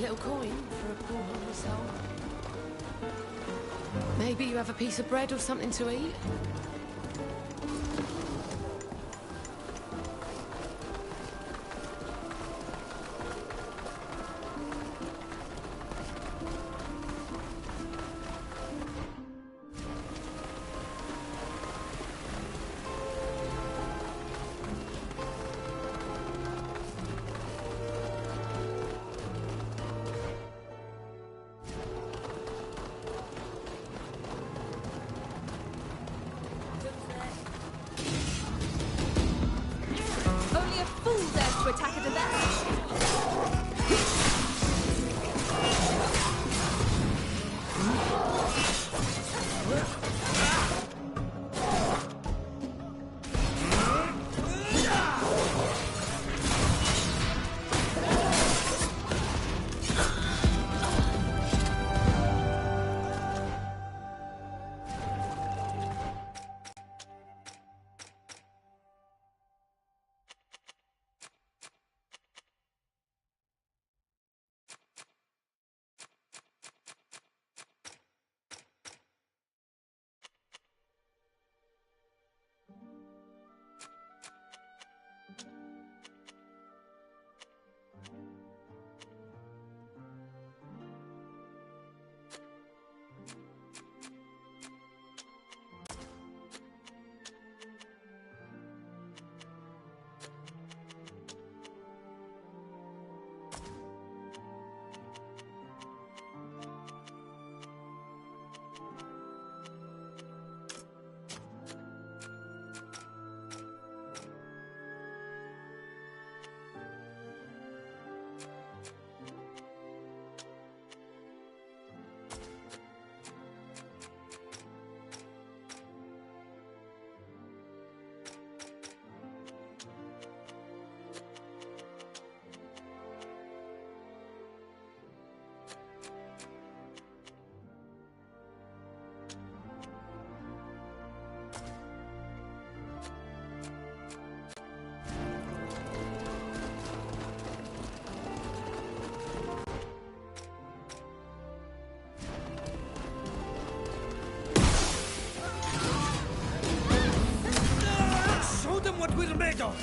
little coin for a poor homeless soul. Maybe you have a piece of bread or something to eat? Only a fool dares to attack at a left. Show them what we're made of!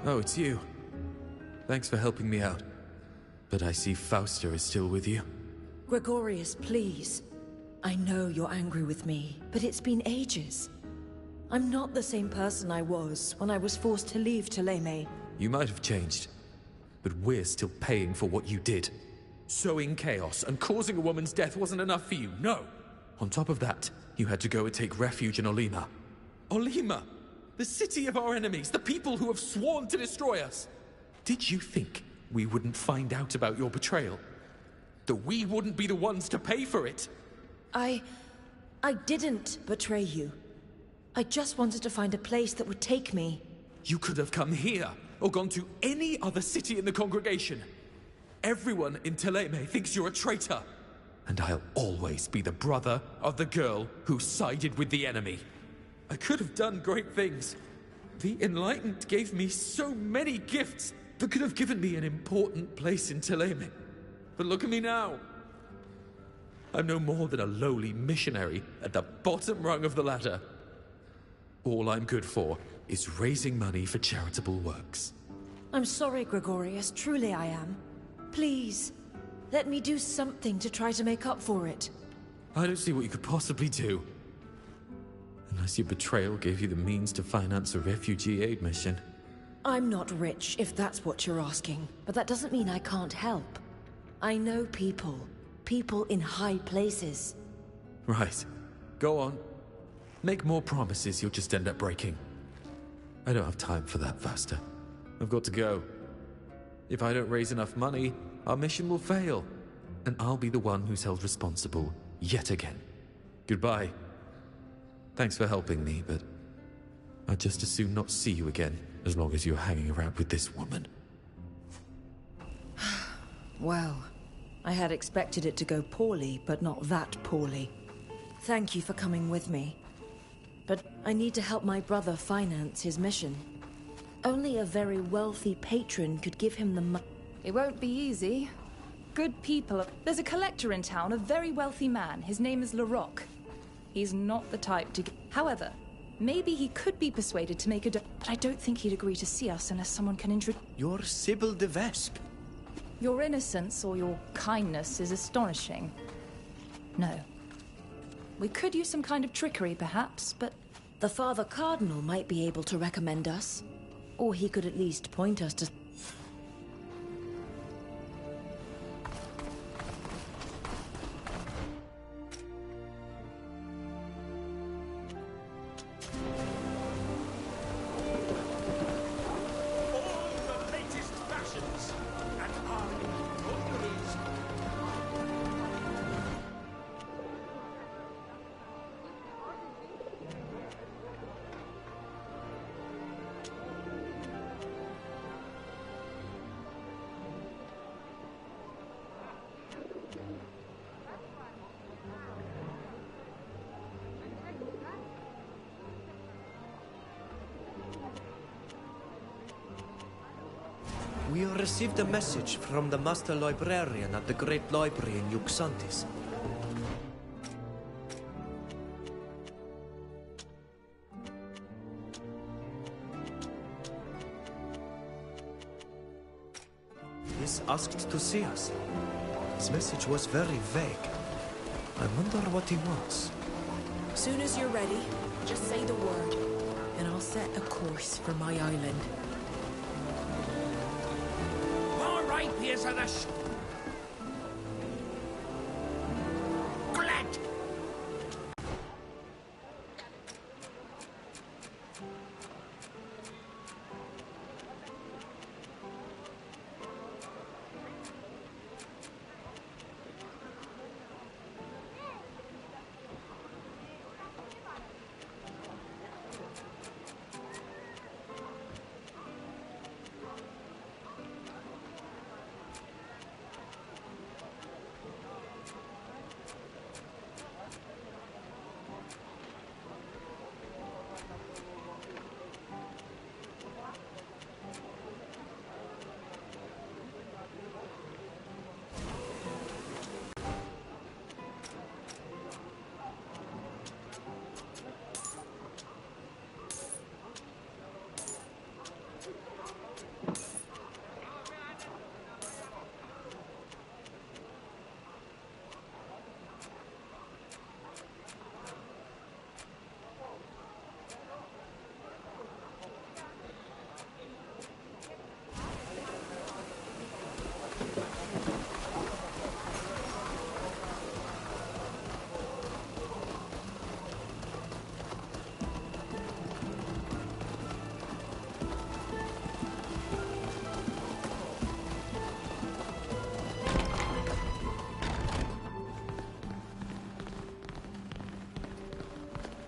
Oh, it's you. Thanks for helping me out. But I see Fausta is still with you. Gregorius, please. I know you're angry with me, but it's been ages. I'm not the same person I was when I was forced to leave Thélème. You might have changed, but we're still paying for what you did. Sowing chaos and causing a woman's death wasn't enough for you, no! On top of that, you had to go and take refuge in Olima. Olima! The city of our enemies, the people who have sworn to destroy us! Did you think we wouldn't find out about your betrayal? That we wouldn't be the ones to pay for it? I didn't betray you. I just wanted to find a place that would take me. You could have come here, or gone to any other city in the congregation. Everyone in Thélème thinks you're a traitor. And I'll always be the brother of the girl who sided with the enemy. I could have done great things. The Enlightened gave me so many gifts that could have given me an important place in Thélème. But look at me now. I'm no more than a lowly missionary at the bottom rung of the ladder. All I'm good for is raising money for charitable works. I'm sorry, Gregorius. Truly I am. Please, let me do something to try to make up for it. I don't see what you could possibly do. Unless your betrayal gave you the means to finance a refugee aid mission. I'm not rich, if that's what you're asking. But that doesn't mean I can't help. I know people. People in high places. Right. Go on. Make more promises you'll just end up breaking. I don't have time for that, Fausta. I've got to go. If I don't raise enough money, our mission will fail. And I'll be the one who's held responsible, yet again. Goodbye. Thanks for helping me, but I'd just as soon not see you again, as long as you're hanging around with this woman. Well, I had expected it to go poorly, but not that poorly. Thank you for coming with me. But I need to help my brother finance his mission. Only a very wealthy patron could give him the money. It won't be easy. Good people. There's a collector in town, a very wealthy man. His name is Larocque. He's not the type to... However, maybe he could be persuaded to make a... But I don't think he'd agree to see us unless someone can introduce... You're Sybil de Vespe. Your innocence or your kindness is astonishing. No. We could use some kind of trickery, perhaps, but... The Father Cardinal might be able to recommend us. Or he could at least point us to... We received a message from the Master Librarian at the Great Library in Yuxantis. He's asked to see us. His message was very vague. I wonder what he wants. Soon as you're ready, just say the word, and I'll set a course for my island. Rapiers are the Glad.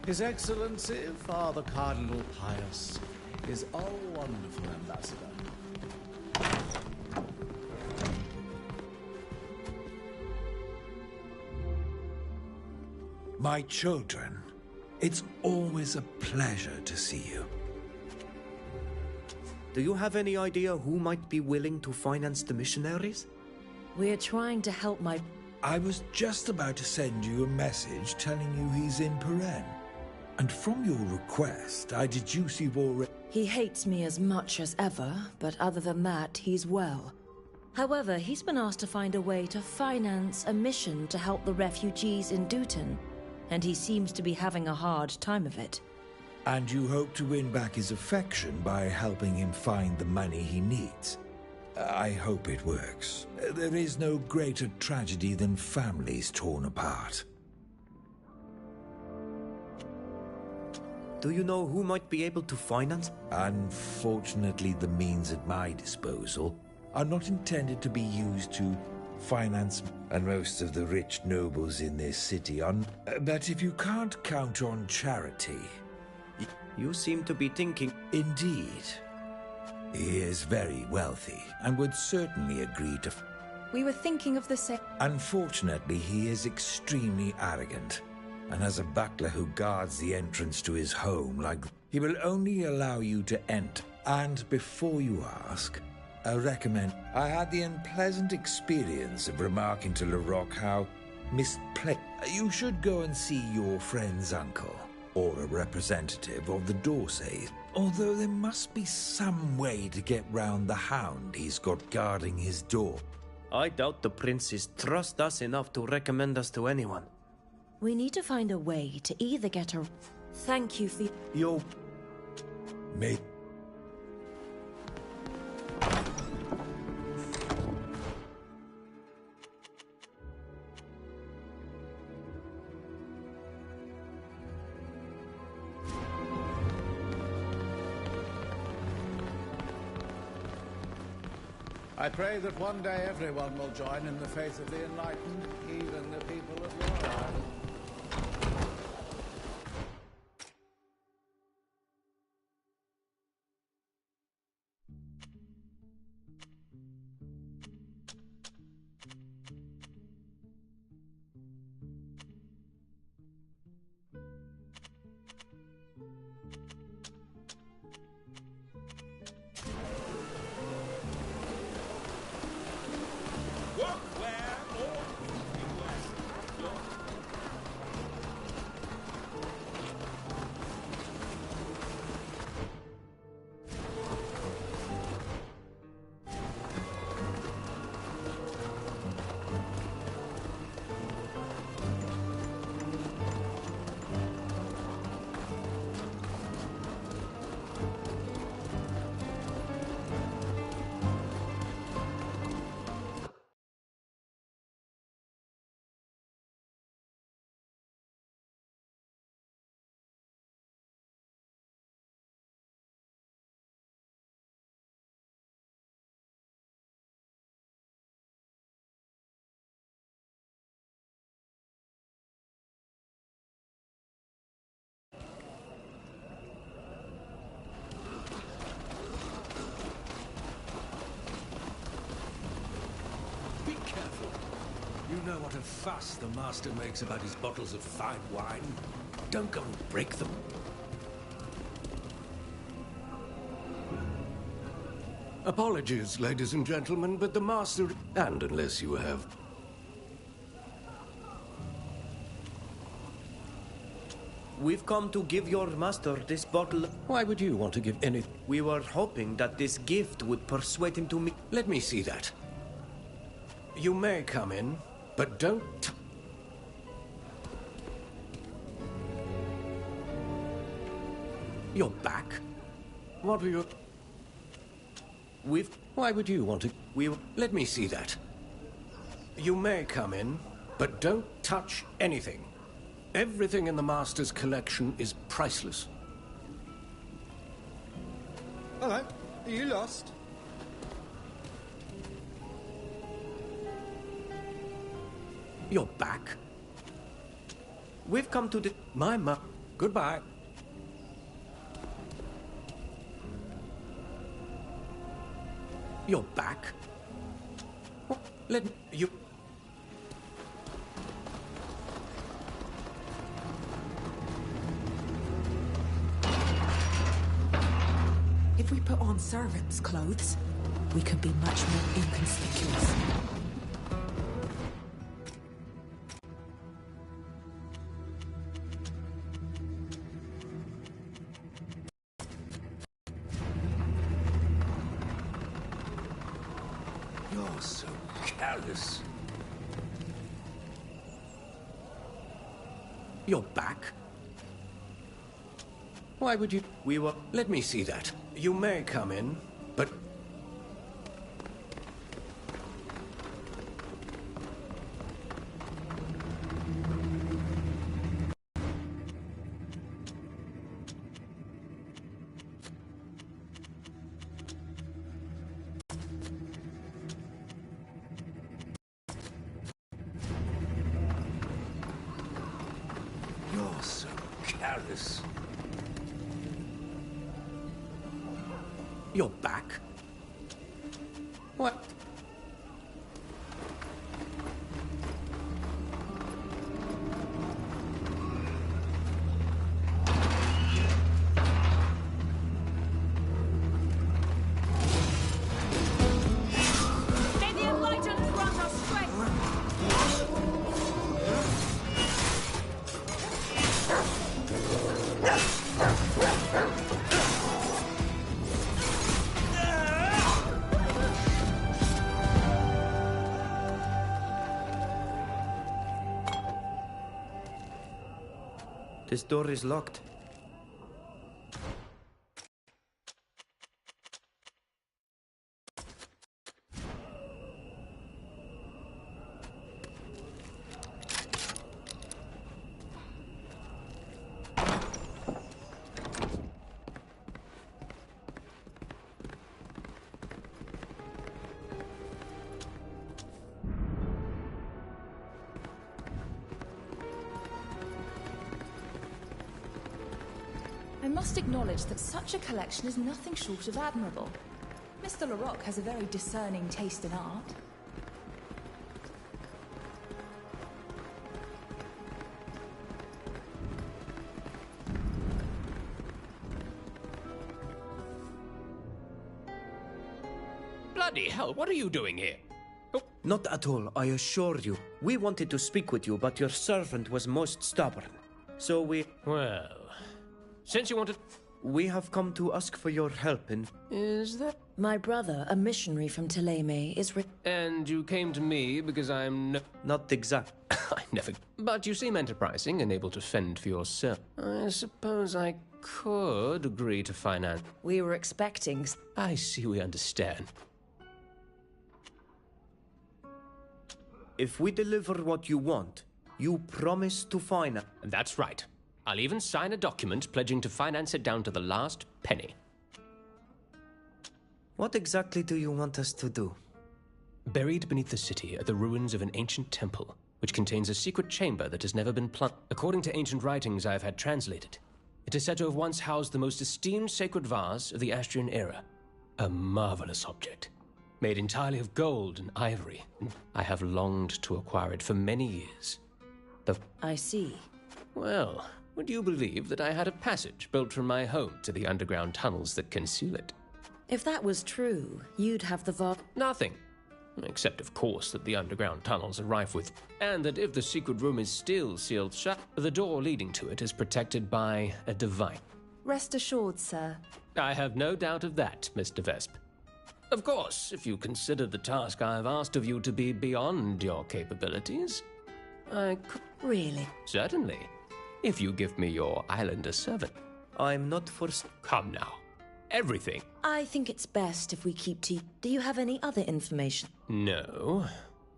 His Excellency, Father Cardinal Pius, is a wonderful ambassador. My children, it's always a pleasure to see you. Do you have any idea who might be willing to finance the missionaries? We're trying to help my... I was just about to send you a message telling you he's in Peren. And from your request, I deduce you've already... He hates me as much as ever, but other than that, he's well. However, he's been asked to find a way to finance a mission to help the refugees in Duton, and he seems to be having a hard time of it. And you hope to win back his affection by helping him find the money he needs. I hope it works. There is no greater tragedy than families torn apart. Do you know who might be able to finance? Unfortunately, the means at my disposal are not intended to be used to finance, and most of the rich nobles in this city are... But if you can't count on charity... You seem to be thinking... Indeed. He is very wealthy, and would certainly agree to... We were thinking of the same... Unfortunately, he is extremely arrogant, and has a butler who guards the entrance to his home like... He will only allow you to enter. And before you ask, I recommend... I had the unpleasant experience of remarking to Larocque how misplaced... You should go and see your friend's uncle, or a representative of the Dorsays. Although there must be some way to get round the hound he's got guarding his door. I doubt the princes trust us enough to recommend us to anyone. We need to find a way to either get a... Thank you for... Your... May... I pray that one day everyone will join in the faith of the enlightened, even the people of your island. You know what a fuss the master makes about his bottles of fine wine. Don't go and break them. Apologies, ladies and gentlemen, but the master... And unless you have... We've come to give your master this bottle. Why would you want to give any... We were hoping that this gift would persuade him to meet... Let me see that. You may come in, but don't... You're back? What were you... Why would you want to... Let me see that. You may come in, but don't touch anything. Everything in the Master's collection is priceless. Hello. Are you lost? You're back? We've come to the... My Goodbye. You're back? What? Let you... If we put on servants' clothes, we could be much more inconspicuous. You're so callous. You're back? Why would you... We were... Let me see that. You may come in, but... You're so callous. You're back? What? May the enlightened grant us strength! This door is locked. I must acknowledge that such a collection is nothing short of admirable. Mr. Larocque has a very discerning taste in art. Bloody hell, what are you doing here? Not at all, I assure you. We wanted to speak with you, but your servant was most stubborn. So we... Well, since you wanted... We have come to ask for your help in... Is that... My brother, a missionary from Thélème, is And you came to me because I'm no... Not exact. I never... But you seem enterprising and able to fend for yourself. I suppose I could agree to finance... We were expecting... I see we understand. If we deliver what you want, you promise to finance... That's right. I'll even sign a document pledging to finance it down to the last penny. What exactly do you want us to do? Buried beneath the city are the ruins of an ancient temple, which contains a secret chamber that has never been plumbed. According to ancient writings I have had translated, it is said to have once housed the most esteemed sacred vase of the Astrian era. A marvelous object, made entirely of gold and ivory. I have longed to acquire it for many years. I see. Well, would you believe that I had a passage built from my home to the underground tunnels that conceal it? If that was true, you'd have the Nothing. Except, of course, that the underground tunnels are rife with... And that if the secret room is still sealed shut, the door leading to it is protected by a device. Rest assured, sir. I have no doubt of that, Mr. Vesp. Of course, if you consider the task I have asked of you to be beyond your capabilities, I could... Really? Certainly. If you give me your islander servant. I'm not forced... Come now. Everything. I think it's best if we keep to... Do you have any other information? No.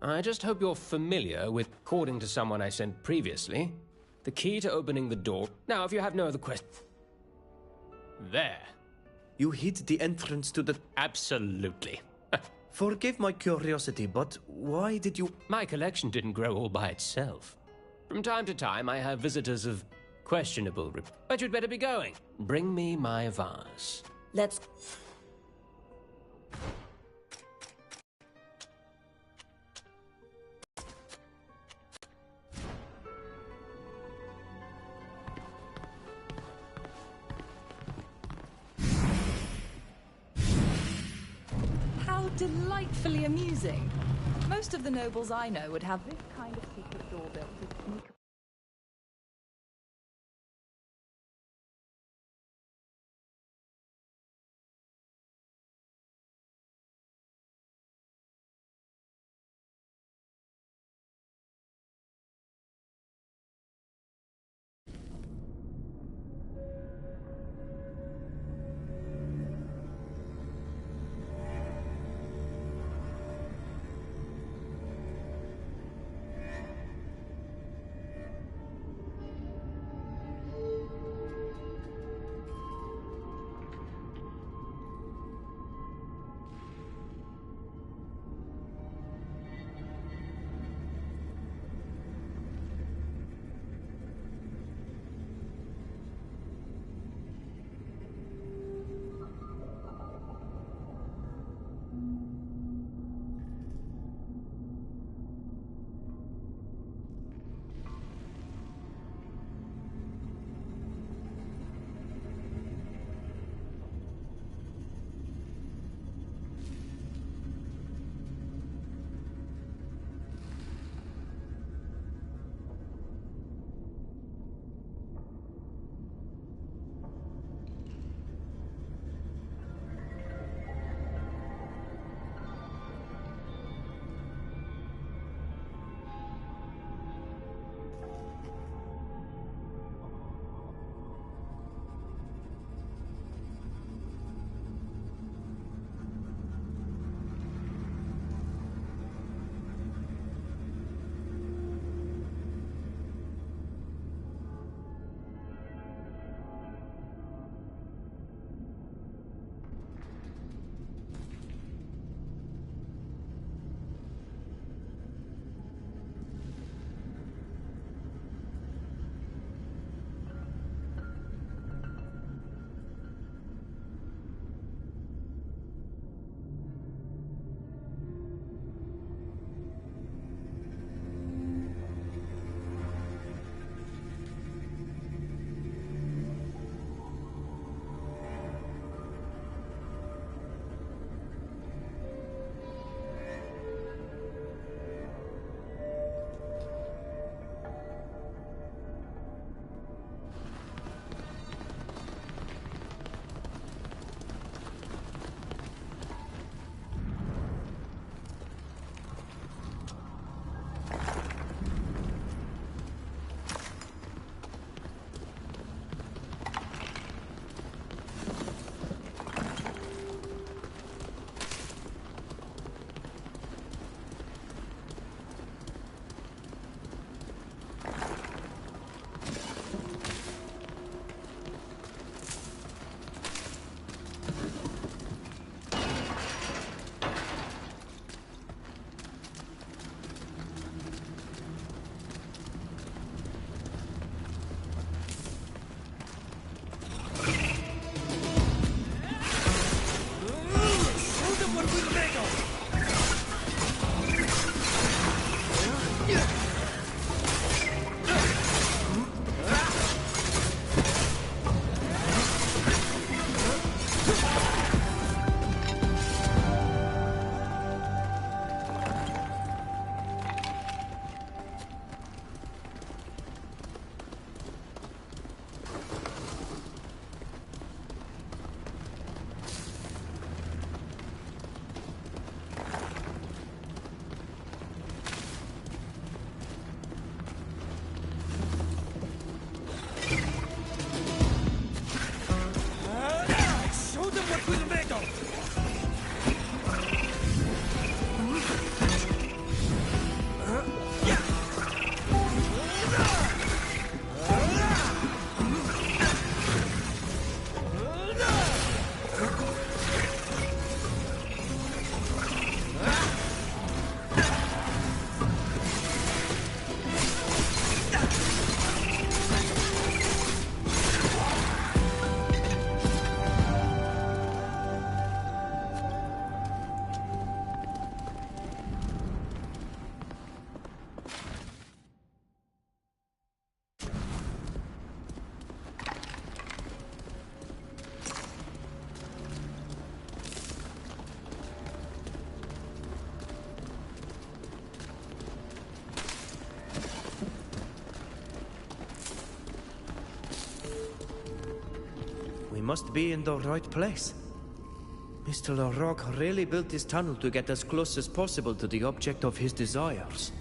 I just hope you're familiar with, according to someone I sent previously, the key to opening the door. Now, if you have no other questions... There. You hid the entrance to the... Absolutely. Forgive my curiosity, but why did you... My collection didn't grow all by itself. From time to time, I have visitors of Questionable, but you'd better be going. Bring me my vase. Let's... How delightfully amusing. Most of the nobles I know would have this kind of secret door built to sneak. must be in the right place. Mr. Larocque really built this tunnel to get as close as possible to the object of his desires.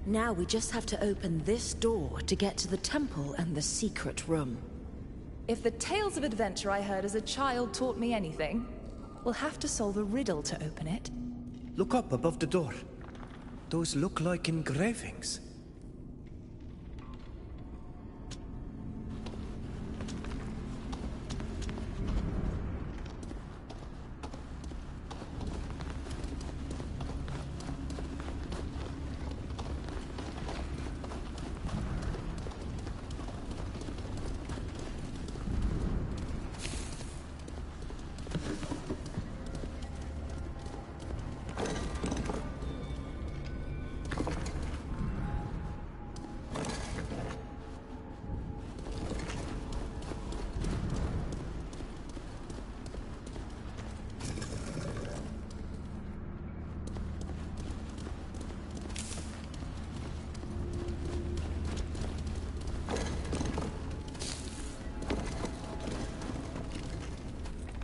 Now we just have to open this door to get to the temple and the secret room. If the tales of adventure I heard as a child taught me anything, we'll have to solve a riddle to open it. Look up above the door. Those look like engravings.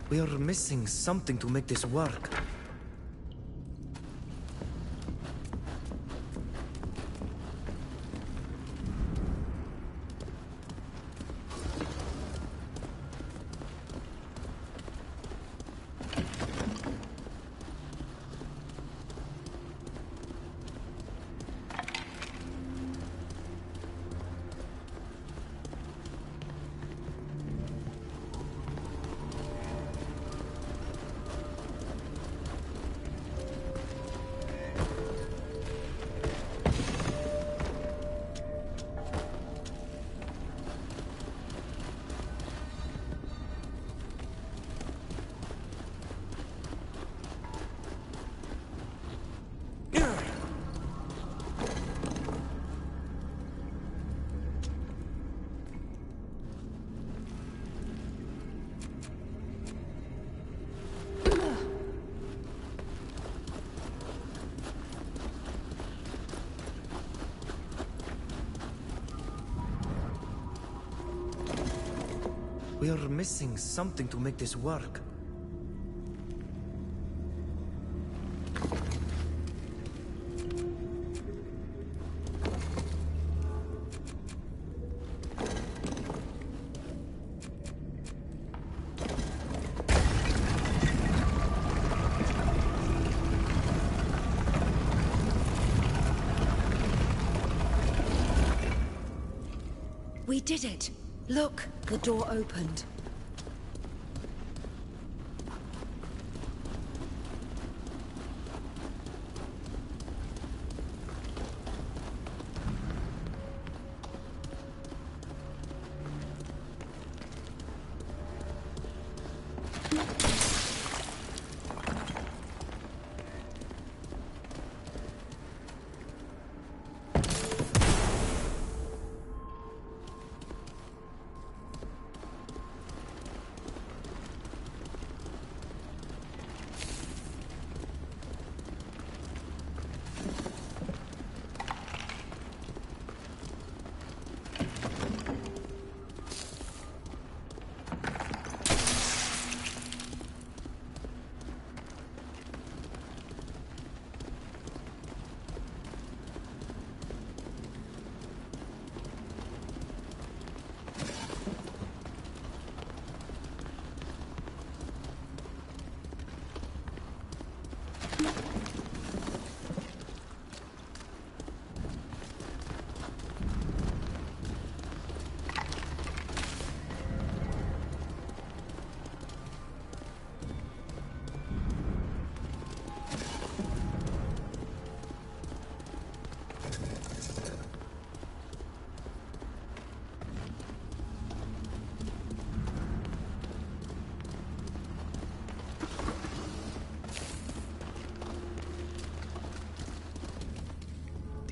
We are missing something to make this work. We are missing something to make this work. We did it! Look, the door opened.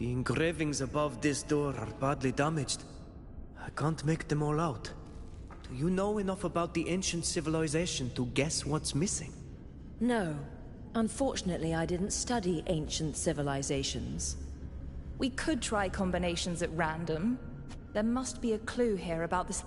The engravings above this door are badly damaged. I can't make them all out. Do you know enough about the ancient civilization to guess what's missing? No. Unfortunately, I didn't study ancient civilizations. We could try combinations at random. There must be a clue here about this.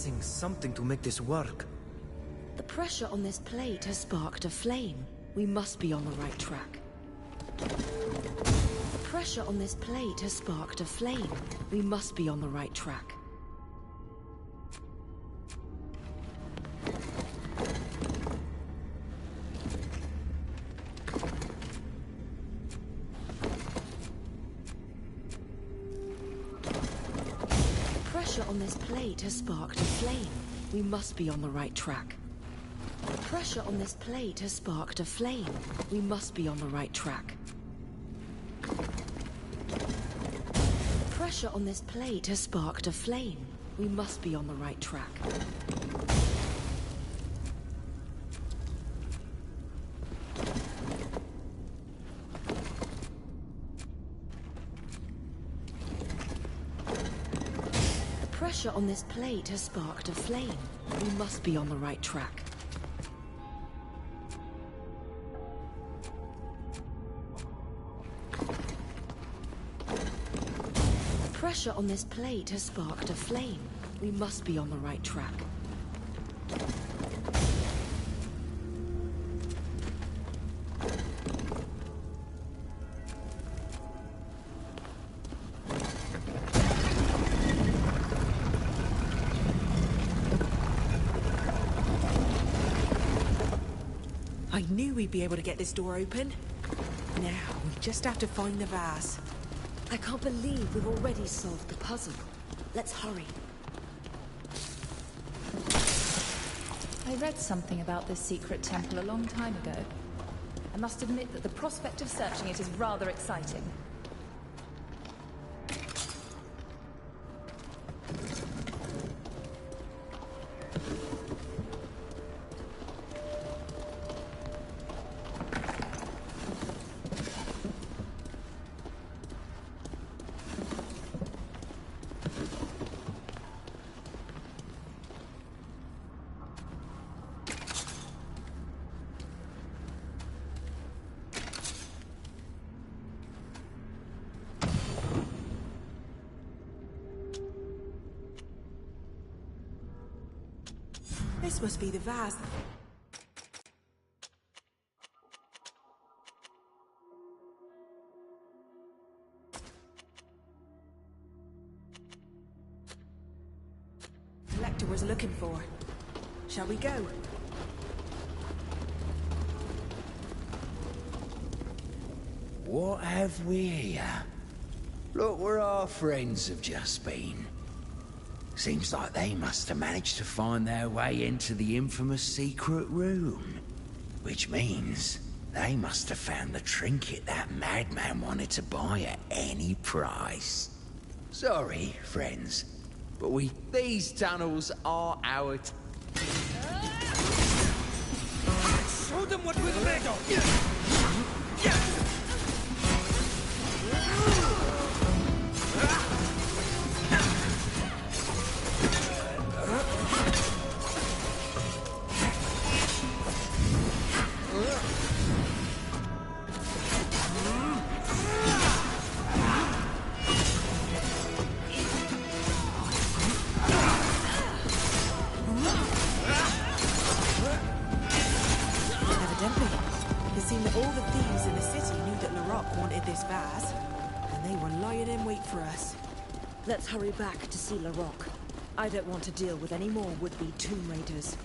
missing something to make this work. The pressure on this plate has sparked a flame. We must be on the right track. The pressure on this plate has sparked a flame. We must be on the right track. Pressure on this plate has sparked a flame. We must be on the right track. Pressure on this plate has sparked a flame. We must be on the right track. Pressure on this plate has sparked a flame. We must be on the right track. Pressure on this plate has sparked a flame. We must be on the right track. Pressure on this plate has sparked a flame. We must be on the right track. I knew we'd be able to get this door open. Now, we just have to find the vase. I can't believe we've already solved the puzzle. Let's hurry. I read something about this secret temple a long time ago. I must admit that the prospect of searching it is rather exciting. This must be the vase. The collector was looking for. Shall we go? What have we here? Look where our friends have just been. Seems like they must have managed to find their way into the infamous secret room. Which means they must have found the trinket that madman wanted to buy at any price. Sorry, friends, but these tunnels are our... Show them what we're made of! Let's hurry back to see Larocque. I don't want to deal with any more would-be Tomb Raiders.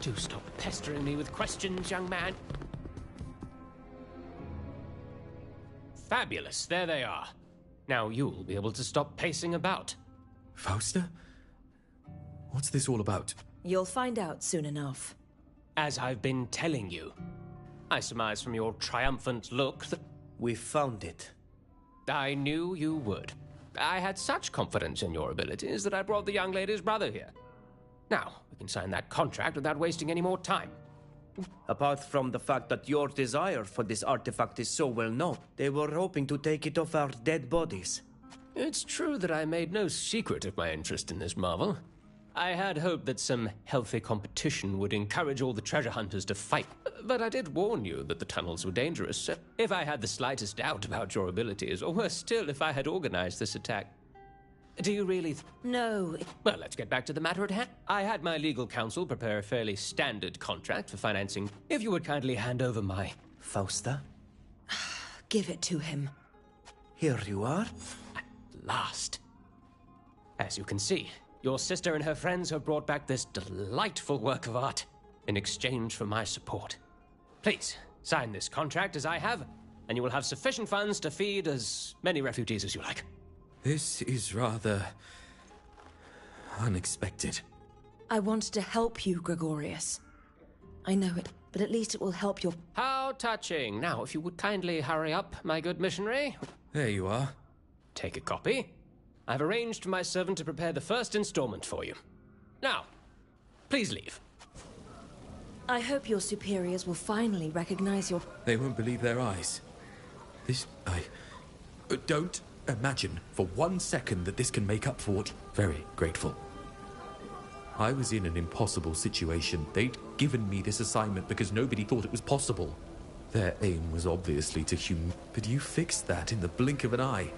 Do stop pestering me with questions, young man. Fabulous, there they are. Now you'll be able to stop pacing about. Fausta? What's this all about? You'll find out soon enough. As I've been telling you. I surmise from your triumphant look that... We found it. I knew you would. I had such confidence in your abilities that I brought the young lady's brother here. Now, we can sign that contract without wasting any more time. Apart from the fact that your desire for this artifact is so well known, they were hoping to take it off our dead bodies. It's true that I made no secret of my interest in this marvel. I had hoped that some healthy competition would encourage all the treasure hunters to fight, but I did warn you that the tunnels were dangerous, so if I had the slightest doubt about your abilities, or worse still, if I had organized this attack... Do you really... No. Well, let's get back to the matter at hand. I had my legal counsel prepare a fairly standard contract for financing. If you would kindly hand over my... Fausta? Give it to him. Here you are. At last. As you can see, your sister and her friends have brought back this delightful work of art in exchange for my support. Please, sign this contract as I have, and you will have sufficient funds to feed as many refugees as you like. This is rather... unexpected. I wanted to help you, Gregorius. I know it, but at least it will help your... How touching. Now, if you would kindly hurry up, my good missionary. There you are. Take a copy. I've arranged for my servant to prepare the first installment for you. Now, please leave. I hope your superiors will finally recognize your... They won't believe their eyes. Don't imagine for 1 second that this can make up for what... Very grateful. I was in an impossible situation. They'd given me this assignment because nobody thought it was possible. Their aim was obviously to But you fixed that in the blink of an eye.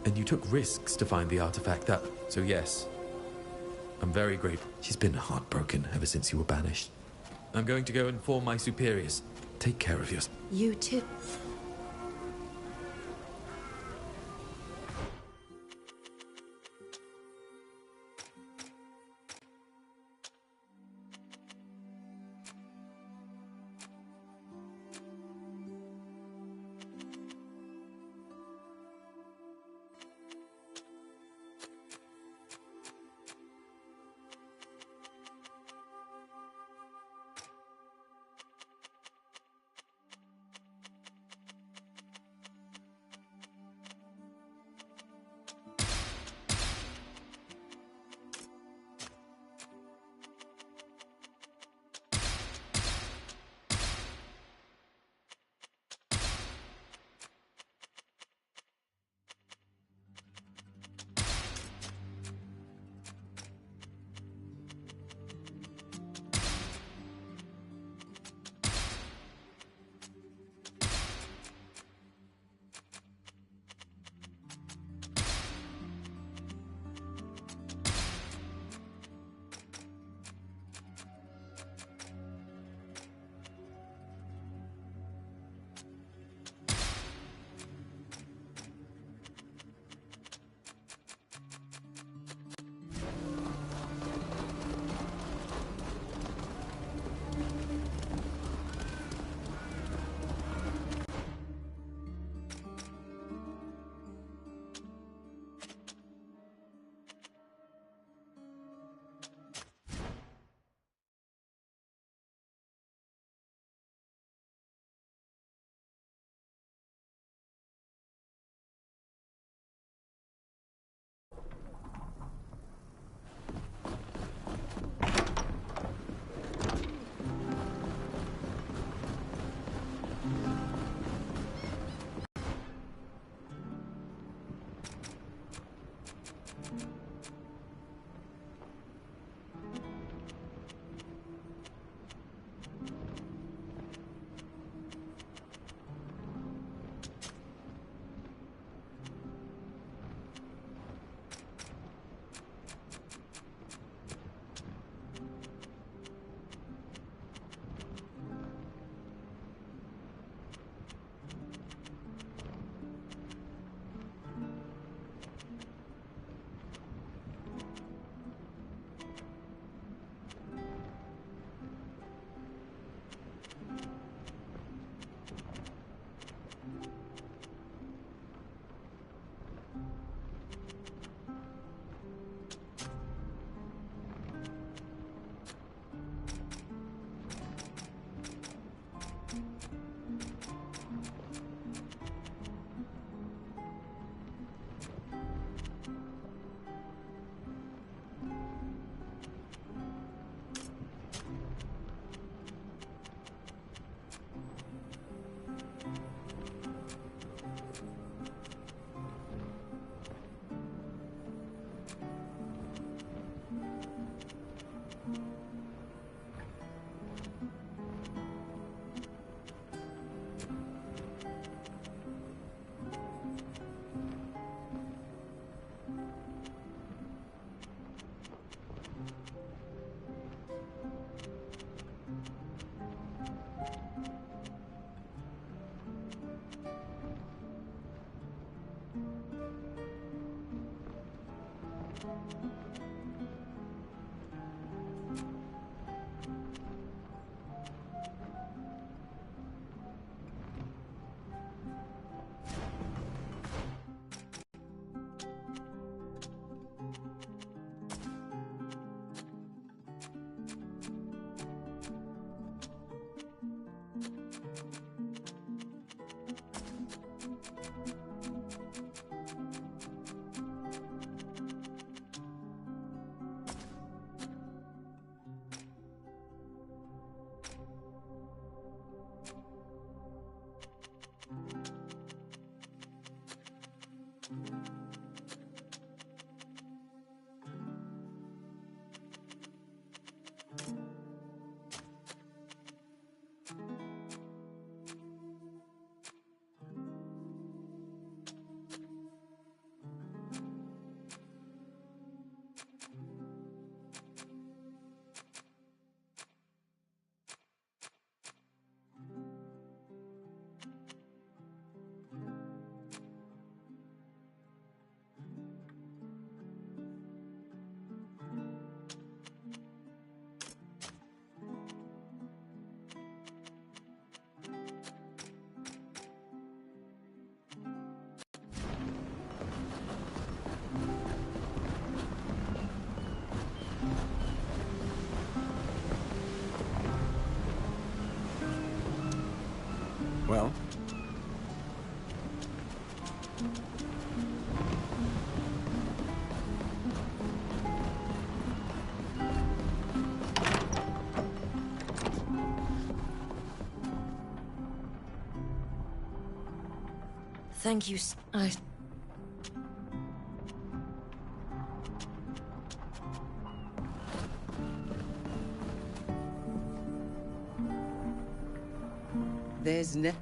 And you took risks to find the artifact that... So yes, I'm very grateful. She's been heartbroken ever since you were banished. I'm going to go inform my superiors. Take care of yourself. You too. Well? Thank you, There's ne...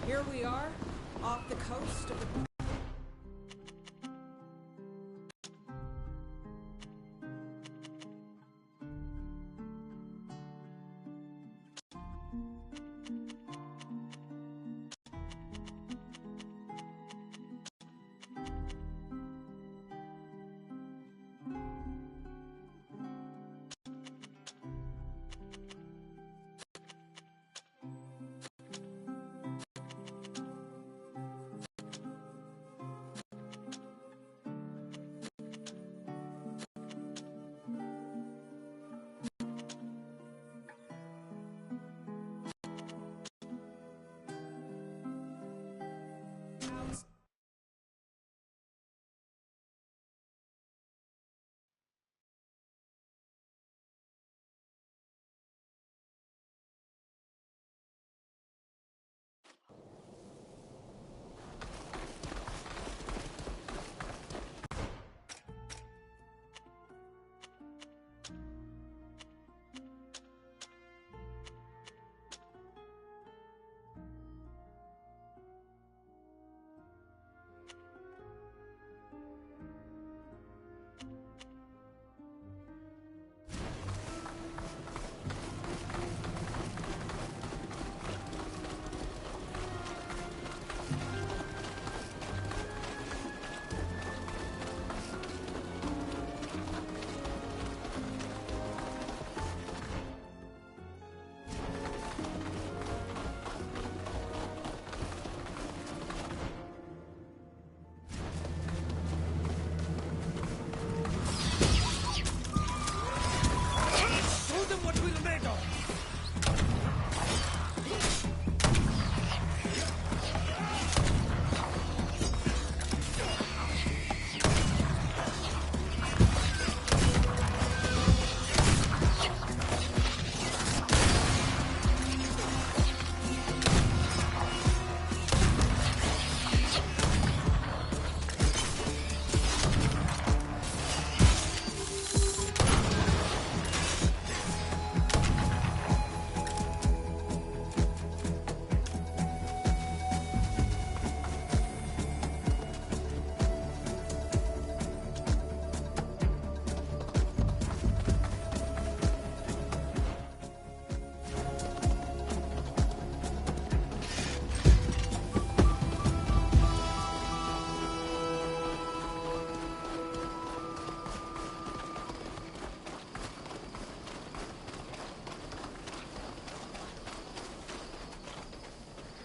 Here we are, off the coast of the...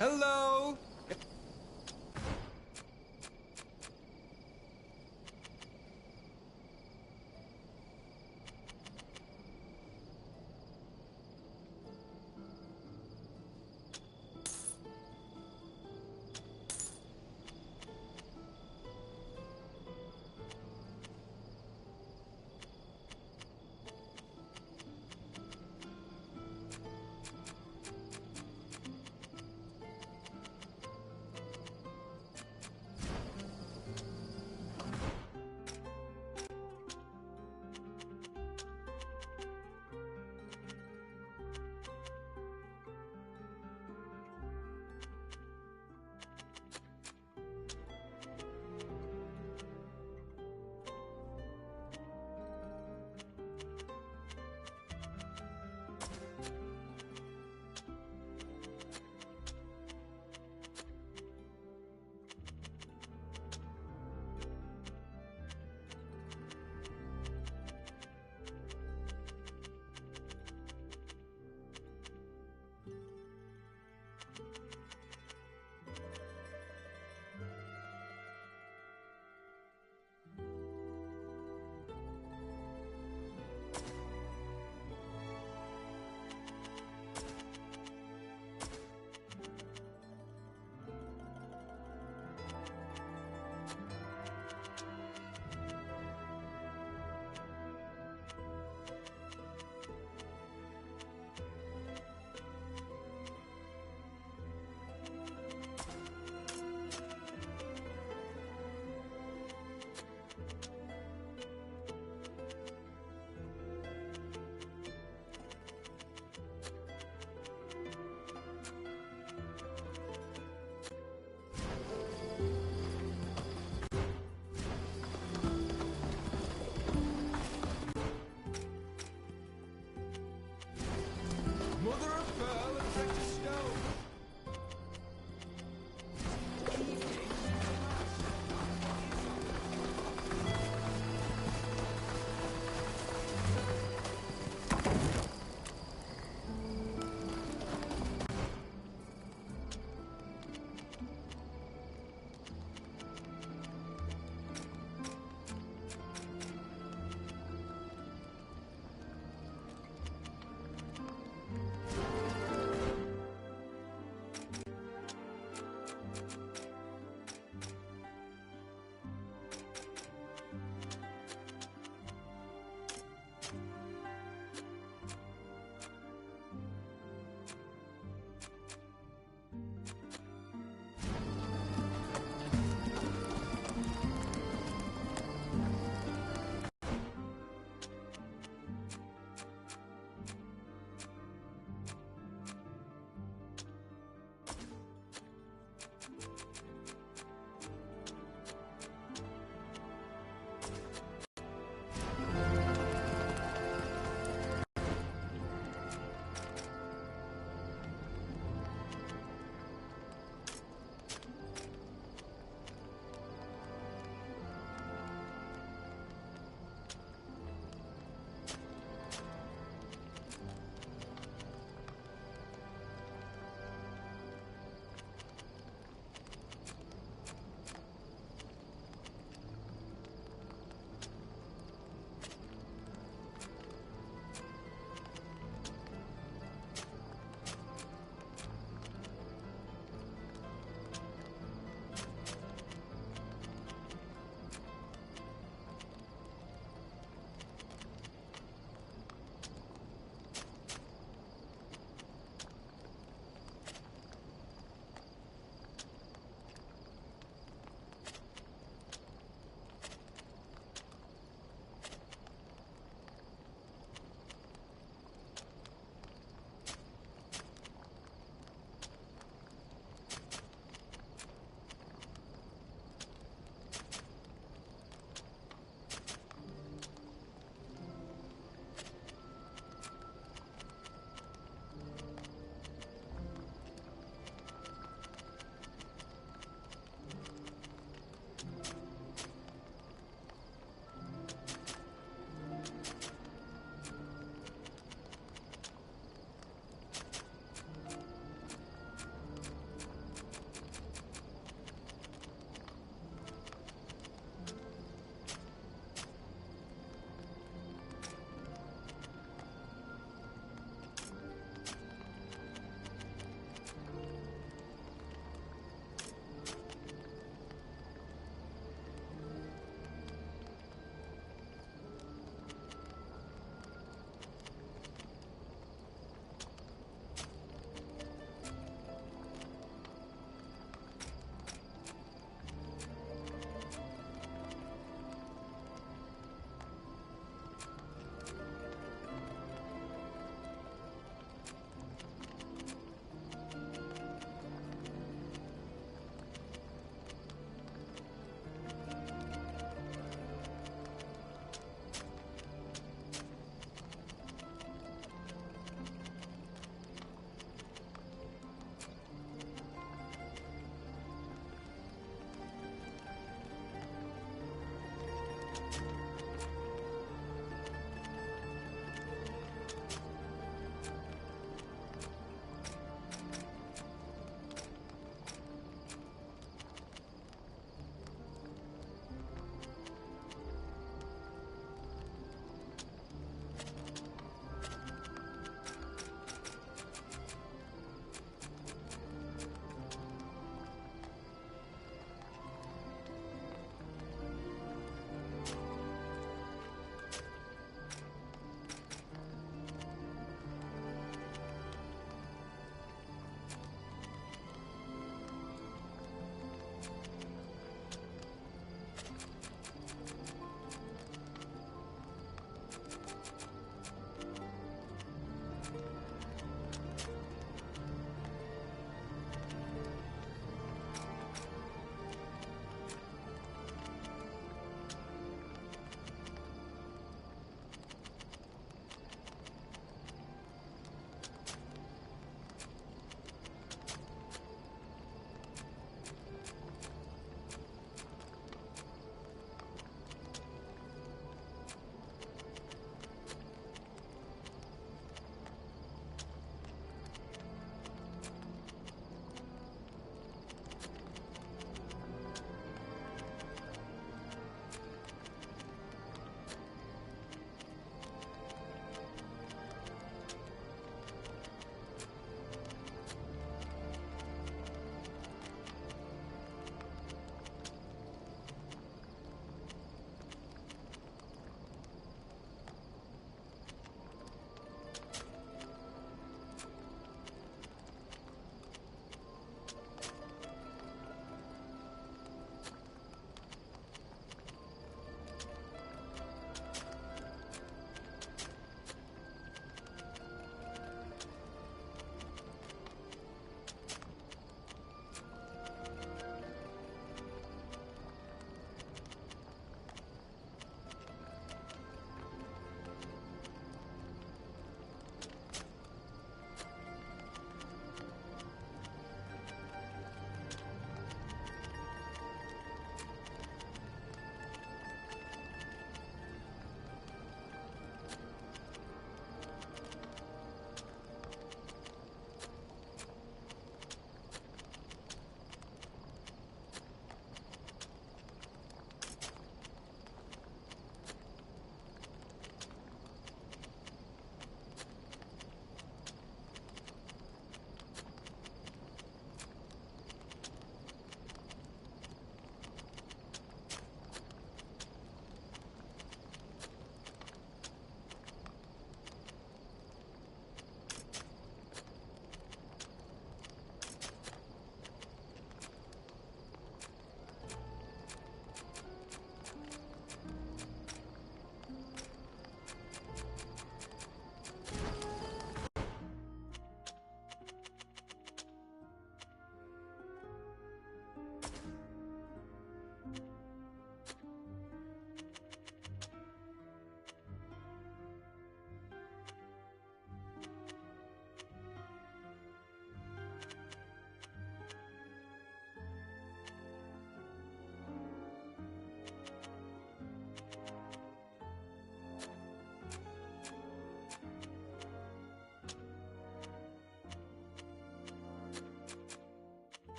Hello? Mother of pearl and precious stone.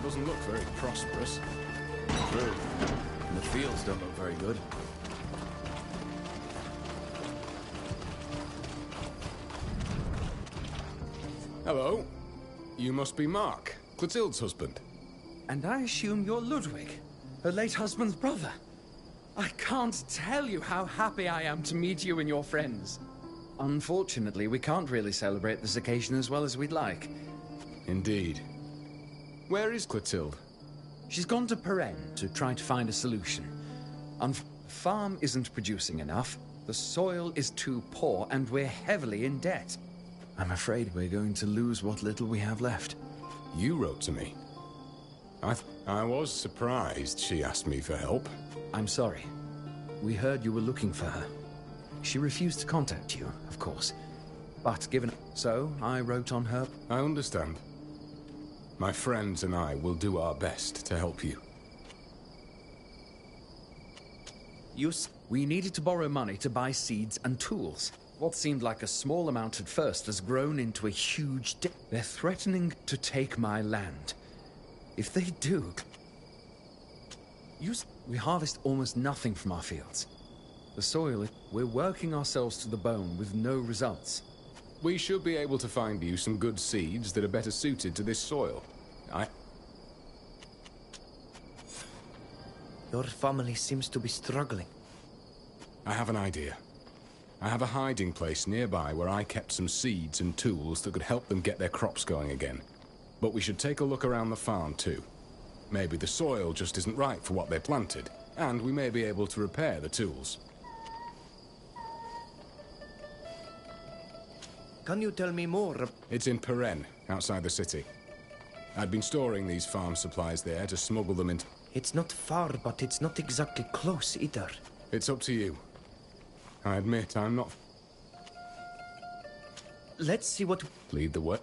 doesn't look very prosperous. True. And the fields don't look very good. Hello. You must be Mark, Clotilde's husband. And I assume you're Ludwig, her late husband's brother. I can't tell you how happy I am to meet you and your friends. Unfortunately, we can't really celebrate this occasion as well as we'd like. Indeed. Where is Clotilde? She's gone to Peren to try to find a solution. The farm isn't producing enough, the soil is too poor, and we're heavily in debt. I'm afraid we're going to lose what little we have left. You wrote to me. I was surprised she asked me for help. I'm sorry. We heard you were looking for her. She refused to contact you, of course. But given... So, I wrote on her... I understand. My friends and I will do our best to help you. We needed to borrow money to buy seeds and tools. What seemed like a small amount at first has grown into a huge debt. They're threatening to take my land. If they do... We harvest almost nothing from our fields. The soil, we're working ourselves to the bone with no results. We should be able to find you some good seeds that are better suited to this soil. Your family seems to be struggling. I have an idea. I have a hiding place nearby where I kept some seeds and tools that could help them get their crops going again. But we should take a look around the farm too. Maybe the soil just isn't right for what they planted, and we may be able to repair the tools. Can you tell me more? It's in Peren, outside the city. I'd been storing these farm supplies there to smuggle them into... It's not far, but it's not exactly close either. It's up to you. I admit I'm not... Let's see what... Lead the way.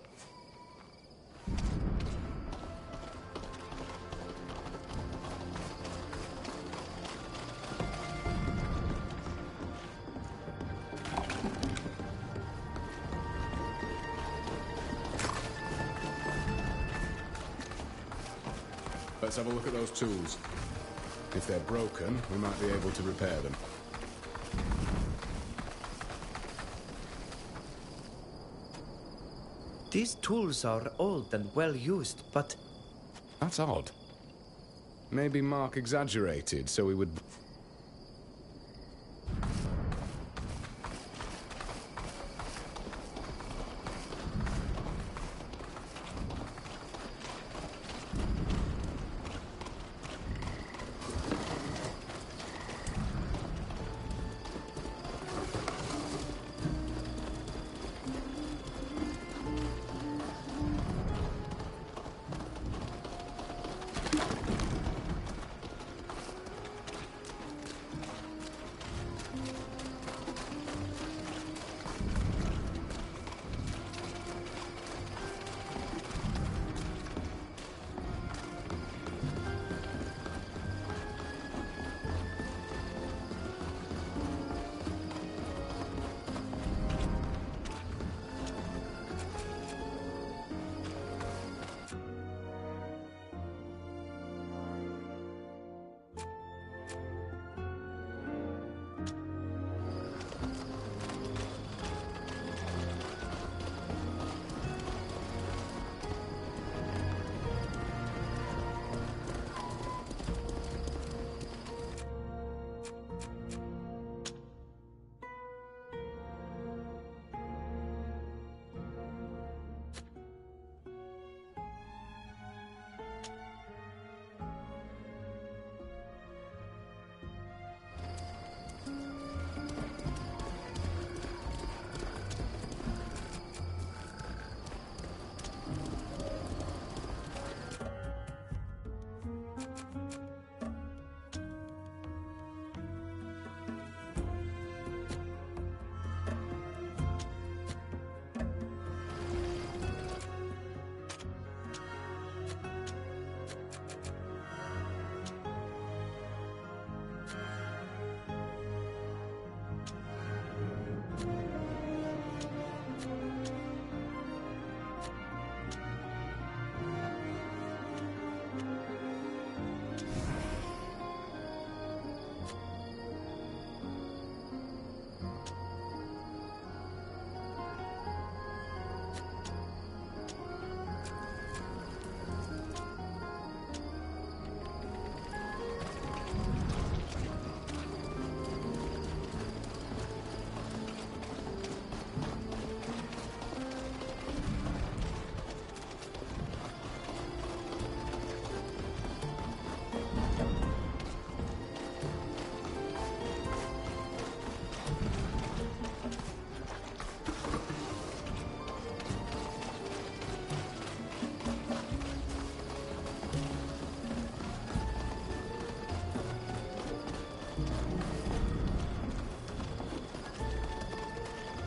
Let's have a look at those tools. If they're broken, we might be able to repair them. These tools are old and well used, but... That's odd. Maybe Mark exaggerated, so he would...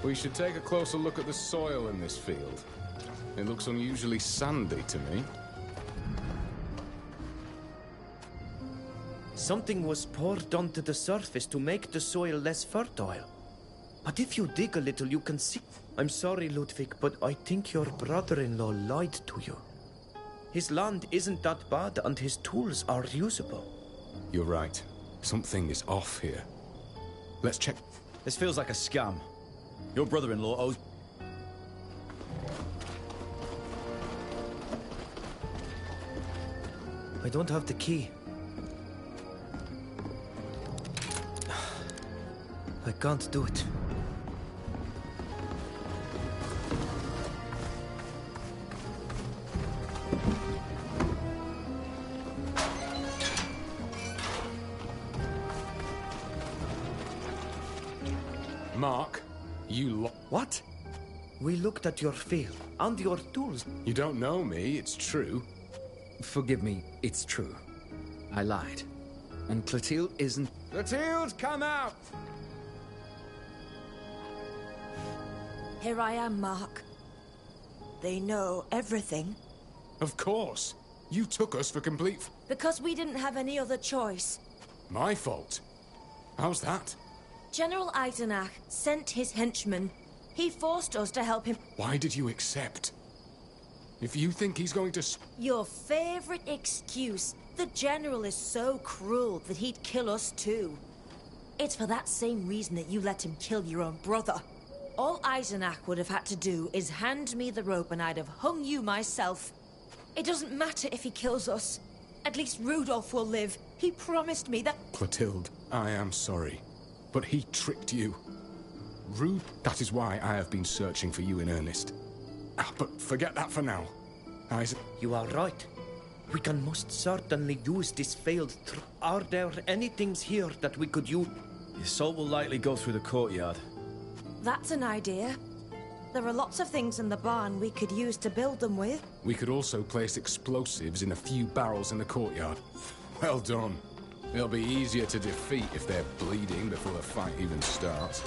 We should take a closer look at the soil in this field. It looks unusually sandy to me. Something was poured onto the surface to make the soil less fertile. But if you dig a little, you can see... I'm sorry, Ludwig, but I think your brother-in-law lied to you. His land isn't that bad, and his tools are usable. You're right. Something is off here. Let's check. This feels like a scam. Your brother-in-law owes... I don't have the key. I can't do it. Mark, you What? We looked at your field and your tools. You don't know me, it's true. Forgive me, it's true. I lied. And Clotilde isn't... Clotilde, come out! Here I am, Mark. They know everything. Of course. You took us for complete... Because we didn't have any other choice. My fault? How's that? General Eisenach sent his henchmen. He forced us to help him. Why did you accept? If you think he's going to... Your favorite excuse. The General is so cruel that he'd kill us too. It's for that same reason that you let him kill your own brother. All Eisenach would have had to do is hand me the rope and I'd have hung you myself. It doesn't matter if he kills us. At least Rudolph will live. He promised me that... Clotilde, I am sorry. But he tricked you. Rude, that is why I have been searching for you in earnest. But forget that for now. You are right. We can most certainly use this failed Are there any things here that we could use? The assault will likely go through the courtyard. That's an idea. There are lots of things in the barn we could use to build them with. We could also place explosives in a few barrels in the courtyard. Well done. They'll be easier to defeat if they're bleeding before the fight even starts.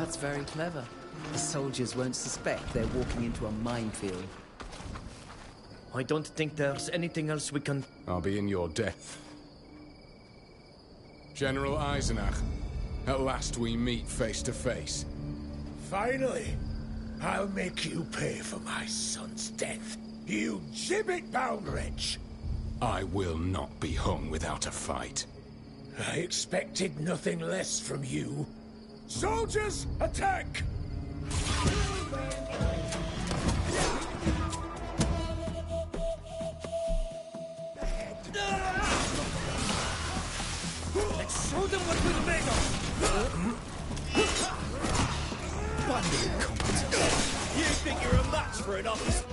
That's very clever. The soldiers won't suspect they're walking into a minefield. I don't think there's anything else we can... I'll be in your debt. General Eisenach, at last we meet face to face. Finally, I'll make you pay for my son's death, you gibbet-bound wretch. I will not be hung without a fight. I expected nothing less from you. Soldiers, attack! Let's show them what we're made of! Bandit incompetence! You think you're a match for an officer?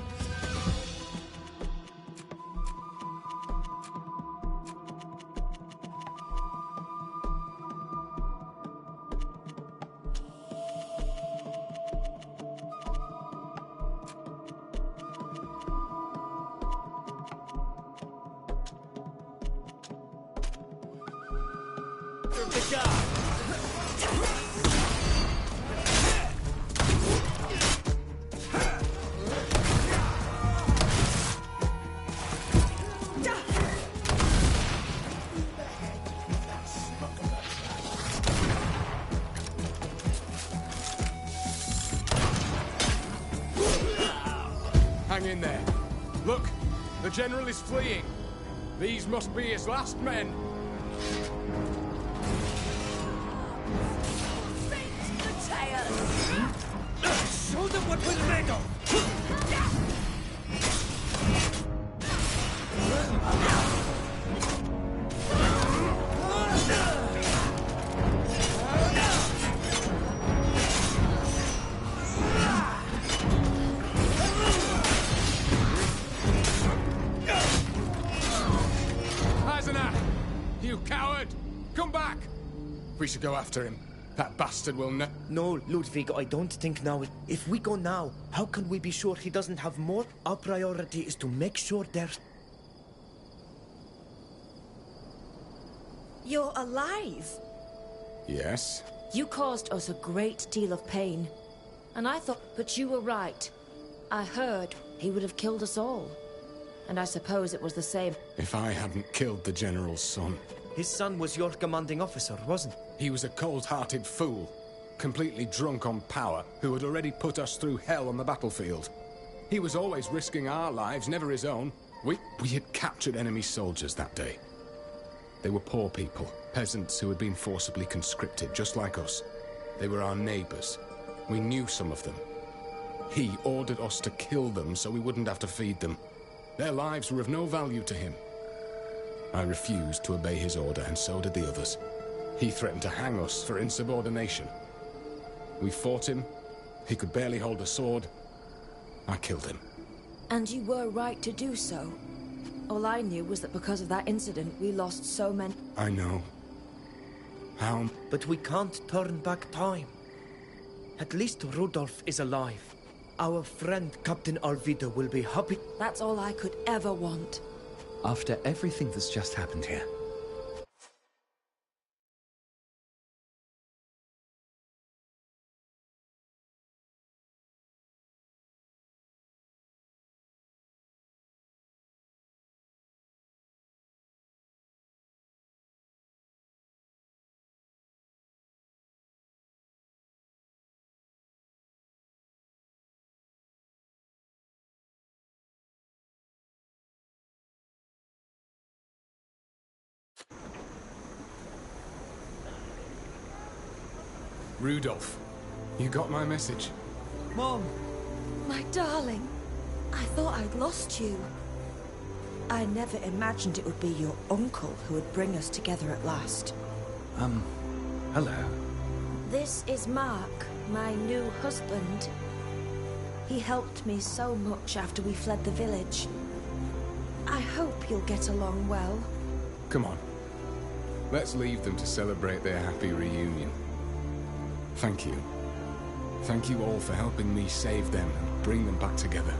Hang in there. Look, the general is fleeing. These must be his last men. Show them what we're made of! Eisenach! You coward! Come back! We should go after him. That bastard will not. No, Ludwig, I don't think now. If we go now, how can we be sure he doesn't have more? Our priority is to make sure there's... You're alive! Yes? You caused us a great deal of pain. And I thought, but you were right. I heard he would have killed us all. And I suppose it was the same. If I hadn't killed the general's son. His son was your commanding officer, wasn't he? He was a cold-hearted fool, completely drunk on power, who had already put us through hell on the battlefield. He was always risking our lives, never his own. We had captured enemy soldiers that day. They were poor people, peasants who had been forcibly conscripted, just like us. They were our neighbors. We knew some of them. He ordered us to kill them so we wouldn't have to feed them. Their lives were of no value to him. I refused to obey his order, and so did the others. He threatened to hang us for insubordination. We fought him. He could barely hold a sword. I killed him. And you were right to do so. All I knew was that because of that incident, we lost so many... I know. How? But we can't turn back time. At least Rudolf is alive. Our friend Captain Alvida will be happy. That's all I could ever want. After everything that's just happened here, Rudolph, you got my message? Mom! My darling, I thought I'd lost you. I never imagined it would be your uncle who would bring us together at last. hello. This is Mark, my new husband. He helped me so much after we fled the village. I hope you'll get along well. Come on. Let's leave them to celebrate their happy reunion. Thank you. Thank you all for helping me save them and bring them back together.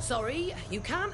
Sorry, you can't